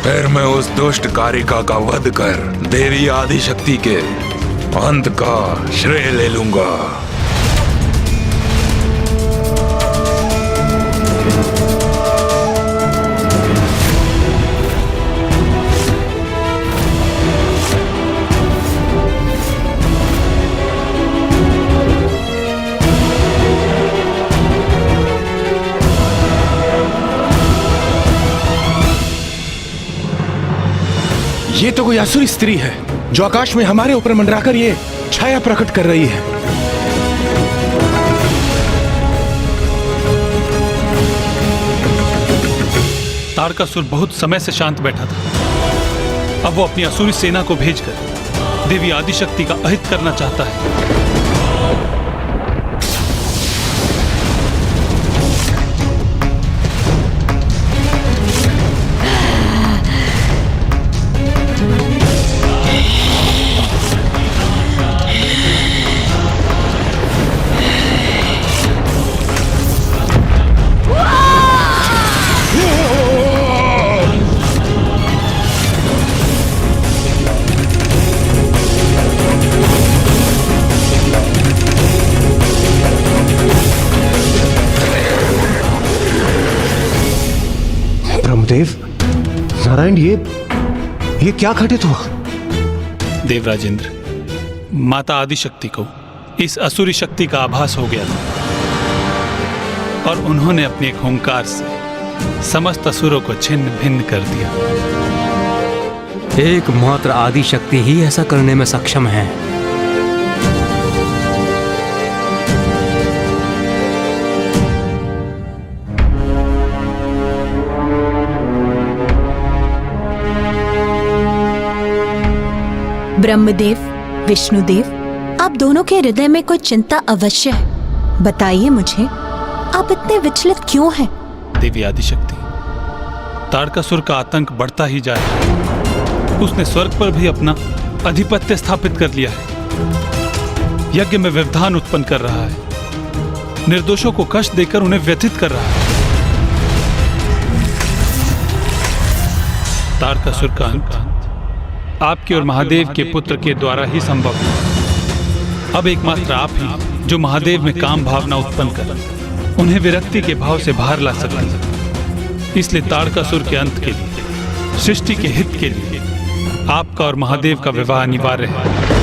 फिर मैं उस दुष्ट कारिका का वध कर देवी आदि शक्ति के अंत का श्रेय ले लूंगा। ये तो कोई असुरी स्त्री है जो आकाश में हमारे ऊपर मंडराकर ये छाया प्रकट कर रही है। तारकासुर बहुत समय से शांत बैठा था। अब वो अपनी असुरी सेना को भेजकर देवी आदिशक्ति का अहित करना चाहता है। ब्रह्मदेव, नारायण, ये क्या घटित हुआ? देवराजेंद्र, माता आदिशक्ति को इस असुरी शक्ति का आभास हो गया था और उन्होंने अपने एक हुंकार से समस्त असुरों को छिन्न भिन्न कर दिया। एकमात्र आदि शक्ति ही ऐसा करने में सक्षम है। ब्रह्मदेव, विष्णुदेव, आप दोनों के हृदय में कोई चिंता अवश्य है। बताइए मुझे, आप इतने विचलित क्यों हैं? देवी आदिशक्ति, तारकासुर का आतंक बढ़ता ही जा रहा है। उसने स्वर्ग पर भी अपना आधिपत्य स्थापित कर लिया है। यज्ञ में व्यवधान उत्पन्न कर रहा है। निर्दोषों को कष्ट देकर उन्हें व्यथित कर रहा है। तारकासुर का अंत आपके और महादेव के पुत्र के द्वारा ही संभव है। अब एकमात्र आप ही जो महादेव में काम भावना उत्पन्न कर उन्हें विरक्ति के भाव से बाहर ला सकते हैं। इसलिए ताड़कासुर के अंत के लिए, सृष्टि के हित के लिए आपका और महादेव का विवाह अनिवार्य है।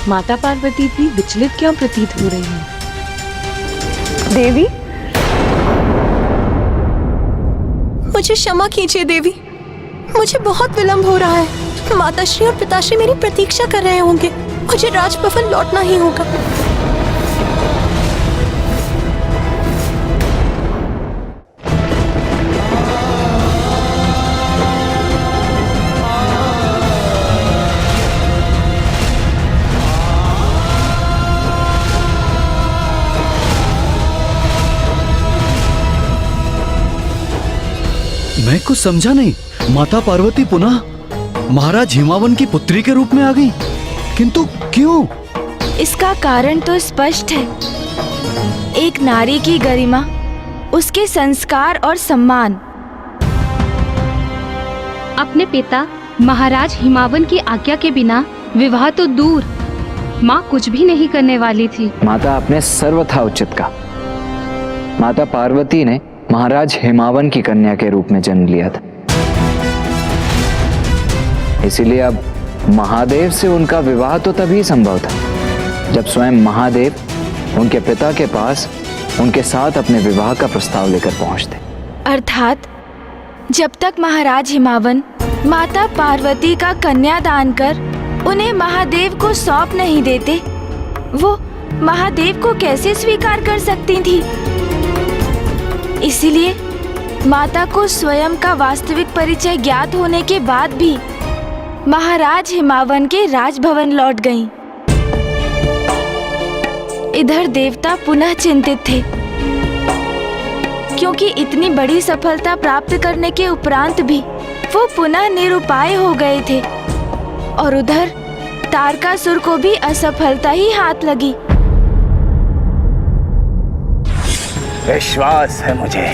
माता पार्वती भी विचलित क्यों प्रतीत हो रही है? देवी, मुझे क्षमा कीजिए देवी, मुझे बहुत विलंब हो रहा है। माताश्री और पिताश्री मेरी प्रतीक्षा कर रहे होंगे। मुझे राजभवन लौटना ही होगा। मैं कुछ समझा नहीं। माता पार्वती पुनः महाराज हिमावन की पुत्री के रूप में आ गई, किंतु क्यों? इसका कारण तो स्पष्ट है। एक नारी की गरिमा, उसके संस्कार और सम्मान। अपने पिता महाराज हिमावन की आज्ञा के बिना विवाह तो दूर, माँ कुछ भी नहीं करने वाली थी। माता आपने सर्वथा उचित कहा। माता पार्वती ने महाराज हिमावन की कन्या के रूप में जन्म लिया था, इसीलिए अब महादेव से उनका विवाह तो तभी संभव था जब स्वयं महादेव उनके पिता के पास उनके साथ अपने विवाह का प्रस्ताव लेकर पहुंचते। अर्थात जब तक महाराज हिमावन माता पार्वती का कन्यादान कर उन्हें महादेव को सौंप नहीं देते, वो महादेव को कैसे स्वीकार कर सकती थी? इसीलिए माता को स्वयं का वास्तविक परिचय ज्ञात होने के बाद भी महाराज हिमावन के राजभवन लौट गईं। इधर देवता पुनः चिंतित थे, क्योंकि इतनी बड़ी सफलता प्राप्त करने के उपरांत भी वो पुनः निरुपाय हो गए थे, और उधर तारकासुर को भी असफलता ही हाथ लगी। विश्वास है मुझे,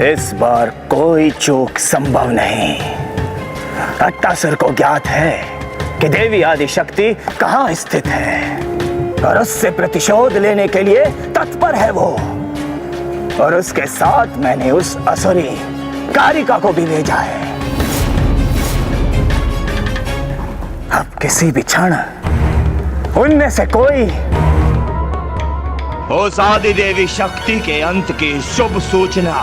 इस बार कोई चूक संभव नहीं। अट्टासुर को ज्ञात है कि देवी आदि शक्ति कहाँ स्थित है, और उससे प्रतिशोध लेने के लिए तत्पर है वो। और उसके साथ मैंने उस असुरी कारिका को भी भेजा है। अब किसी भी क्षण उनमें से कोई उस आदि देवी शक्ति के अंत की शुभ सूचना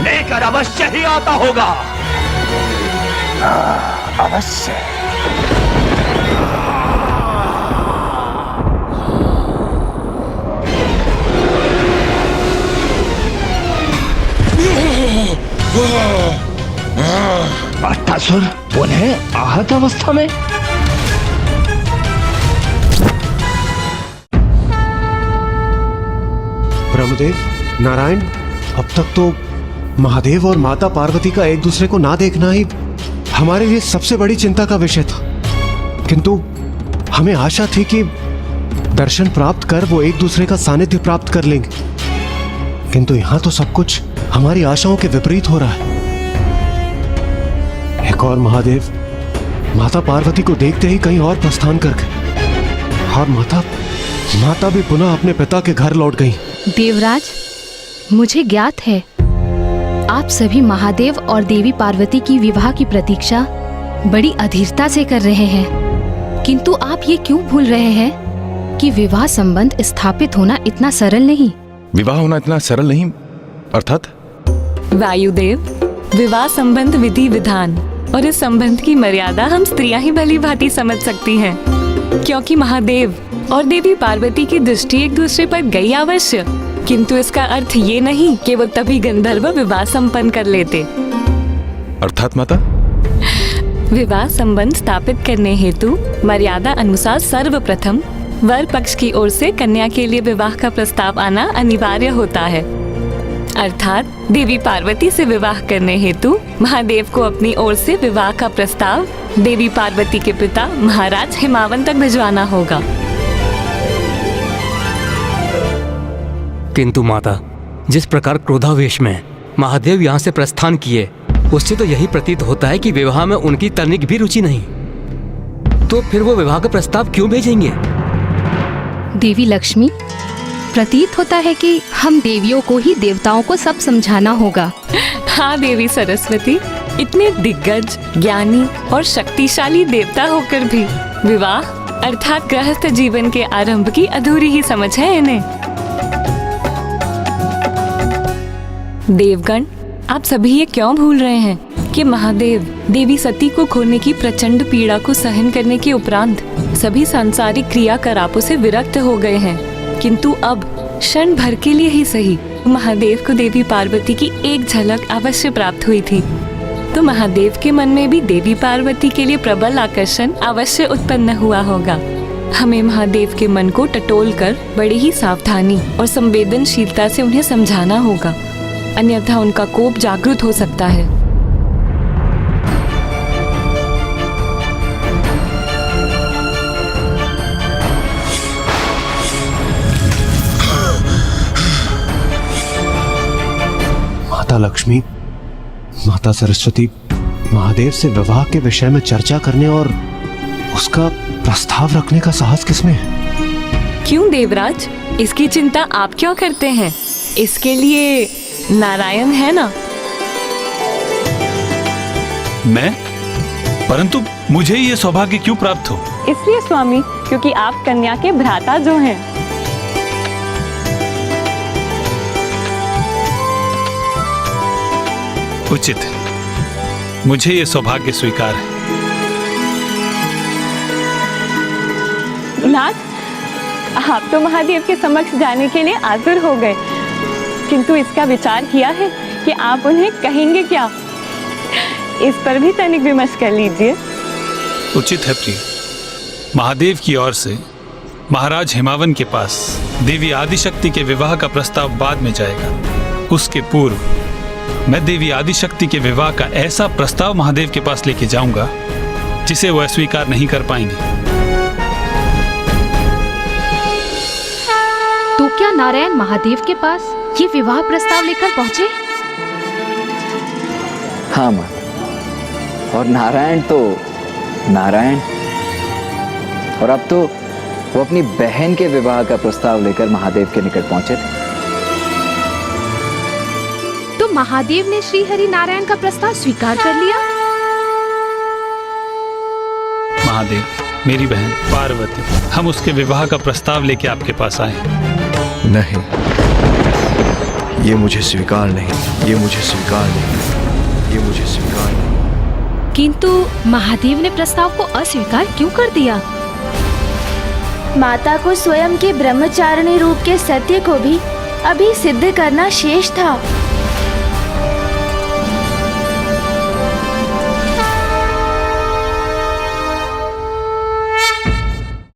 लेकर अवश्य ही आता होगा। अवश्य। अट्टासुर पुनः आहत अवस्था में? ब्रह्मदेव, नारायण, अब तक तो महादेव और माता पार्वती का एक दूसरे को ना देखना ही हमारे लिए सबसे बड़ी चिंता का विषय था। किंतु हमें आशा थी कि दर्शन प्राप्त कर वो एक दूसरे का सानिध्य प्राप्त कर लेंगे, किंतु यहाँ तो सब कुछ हमारी आशाओं के विपरीत हो रहा है। एक और महादेव माता पार्वती को देखते ही कहीं और प्रस्थान कर गए, और माता भी पुनः अपने पिता के घर लौट गई। देवराज, मुझे ज्ञात है आप सभी महादेव और देवी पार्वती की विवाह की प्रतीक्षा बड़ी अधीरता से कर रहे हैं, किंतु आप ये क्यों भूल रहे हैं कि विवाह संबंध स्थापित होना इतना सरल नहीं। विवाह होना इतना सरल नहीं अर्थात? वायुदेव, विवाह संबंध विधि विधान और इस संबंध की मर्यादा हम स्त्रियां ही भली भांति समझ सकती हैं, क्योंकि महादेव और देवी पार्वती की दृष्टि एक दूसरे पर गई अवश्य, किंतु इसका अर्थ ये नहीं कि वो तभी गंधर्व विवाह संपन्न कर लेते। अर्थात माता? विवाह संबंध स्थापित करने हेतु मर्यादा अनुसार सर्वप्रथम वर पक्ष की ओर से कन्या के लिए विवाह का प्रस्ताव आना अनिवार्य होता है। अर्थात देवी पार्वती से विवाह करने हेतु महादेव को अपनी ओर से विवाह का प्रस्ताव देवी पार्वती के पिता महाराज हिमावन तक भिजवाना होगा। किंतु माता, जिस प्रकार क्रोधावेश में महादेव यहाँ से प्रस्थान किए, उससे तो यही प्रतीत होता है कि विवाह में उनकी तनिक भी रुचि नहीं। तो फिर वो विवाह का प्रस्ताव क्यों भेजेंगे? देवी लक्ष्मी, प्रतीत होता है कि हम देवियों को ही देवताओं को सब समझाना होगा। हाँ देवी सरस्वती, इतने दिग्गज, ज्ञानी और शक्तिशाली देवता होकर भी विवाह अर्थात गृहस्थ जीवन के आरंभ की अधूरी ही समझ है इन्हें। देवगण, आप सभी ये क्यों भूल रहे हैं कि महादेव देवी सती को खोने की प्रचंड पीड़ा को सहन करने के उपरांत सभी सांसारिक क्रियाकलापों से विरक्त हो गए हैं, किंतु अब क्षण भर के लिए ही सही महादेव को देवी पार्वती की एक झलक अवश्य प्राप्त हुई थी। तो महादेव के मन में भी देवी पार्वती के लिए प्रबल आकर्षण अवश्य उत्पन्न हुआ होगा। हमें महादेव के मन को टटोलकर बड़ी ही सावधानी और संवेदनशीलता से उन्हें समझाना होगा, अन्यथा उनका कोप जागृत हो सकता है। माता लक्ष्मी, माता सरस्वती, महादेव से विवाह के विषय में चर्चा करने और उसका प्रस्ताव रखने का साहस किसमें है? क्यों देवराज, इसकी चिंता आप क्यों करते हैं? इसके लिए नारायण है ना। मैं? परंतु मुझे ये सौभाग्य क्यों प्राप्त हो? इसलिए स्वामी, क्योंकि आप कन्या के भ्राता जो हैं। उचित है, मुझे ये सौभाग्य स्वीकार है। नाथ, आप तो महादेव के समक्ष जाने के लिए आतुर हो गए, किंतु इसका विचार किया है कि आप उन्हें कहेंगे क्या? इस पर भी तनिक विमर्श कर लीजिए। उचित है प्रिय। महादेव की ओर से महाराज हिमावन के पास देवी आदिशक्ति के विवाह का प्रस्ताव बाद में जाएगा। उसके पूर्व मैं देवी आदिशक्ति के विवाह का ऐसा प्रस्ताव महादेव के पास लेके जाऊंगा जिसे वह स्वीकार नहीं कर पाएंगे। तो क्या नारायण महादेव के पास ये विवाह प्रस्ताव लेकर पहुंचे? हाँ माँ, और नारायण तो नारायण, और अब तो वो अपनी बहन के विवाह का प्रस्ताव लेकर महादेव के निकट पहुंचे थे। तो महादेव ने श्री हरि नारायण का प्रस्ताव स्वीकार कर लिया? महादेव, मेरी बहन पार्वती, हम उसके विवाह का प्रस्ताव लेके आपके पास आए। नहीं, ये मुझे स्वीकार नहीं, ये मुझे स्वीकार नहीं, ये मुझे स्वीकार नहीं। किंतु महादेव ने प्रस्ताव को अस्वीकार क्यों कर दिया? माता को स्वयं के ब्रह्मचारिणी रूप के सत्य को भी अभी सिद्ध करना शेष था।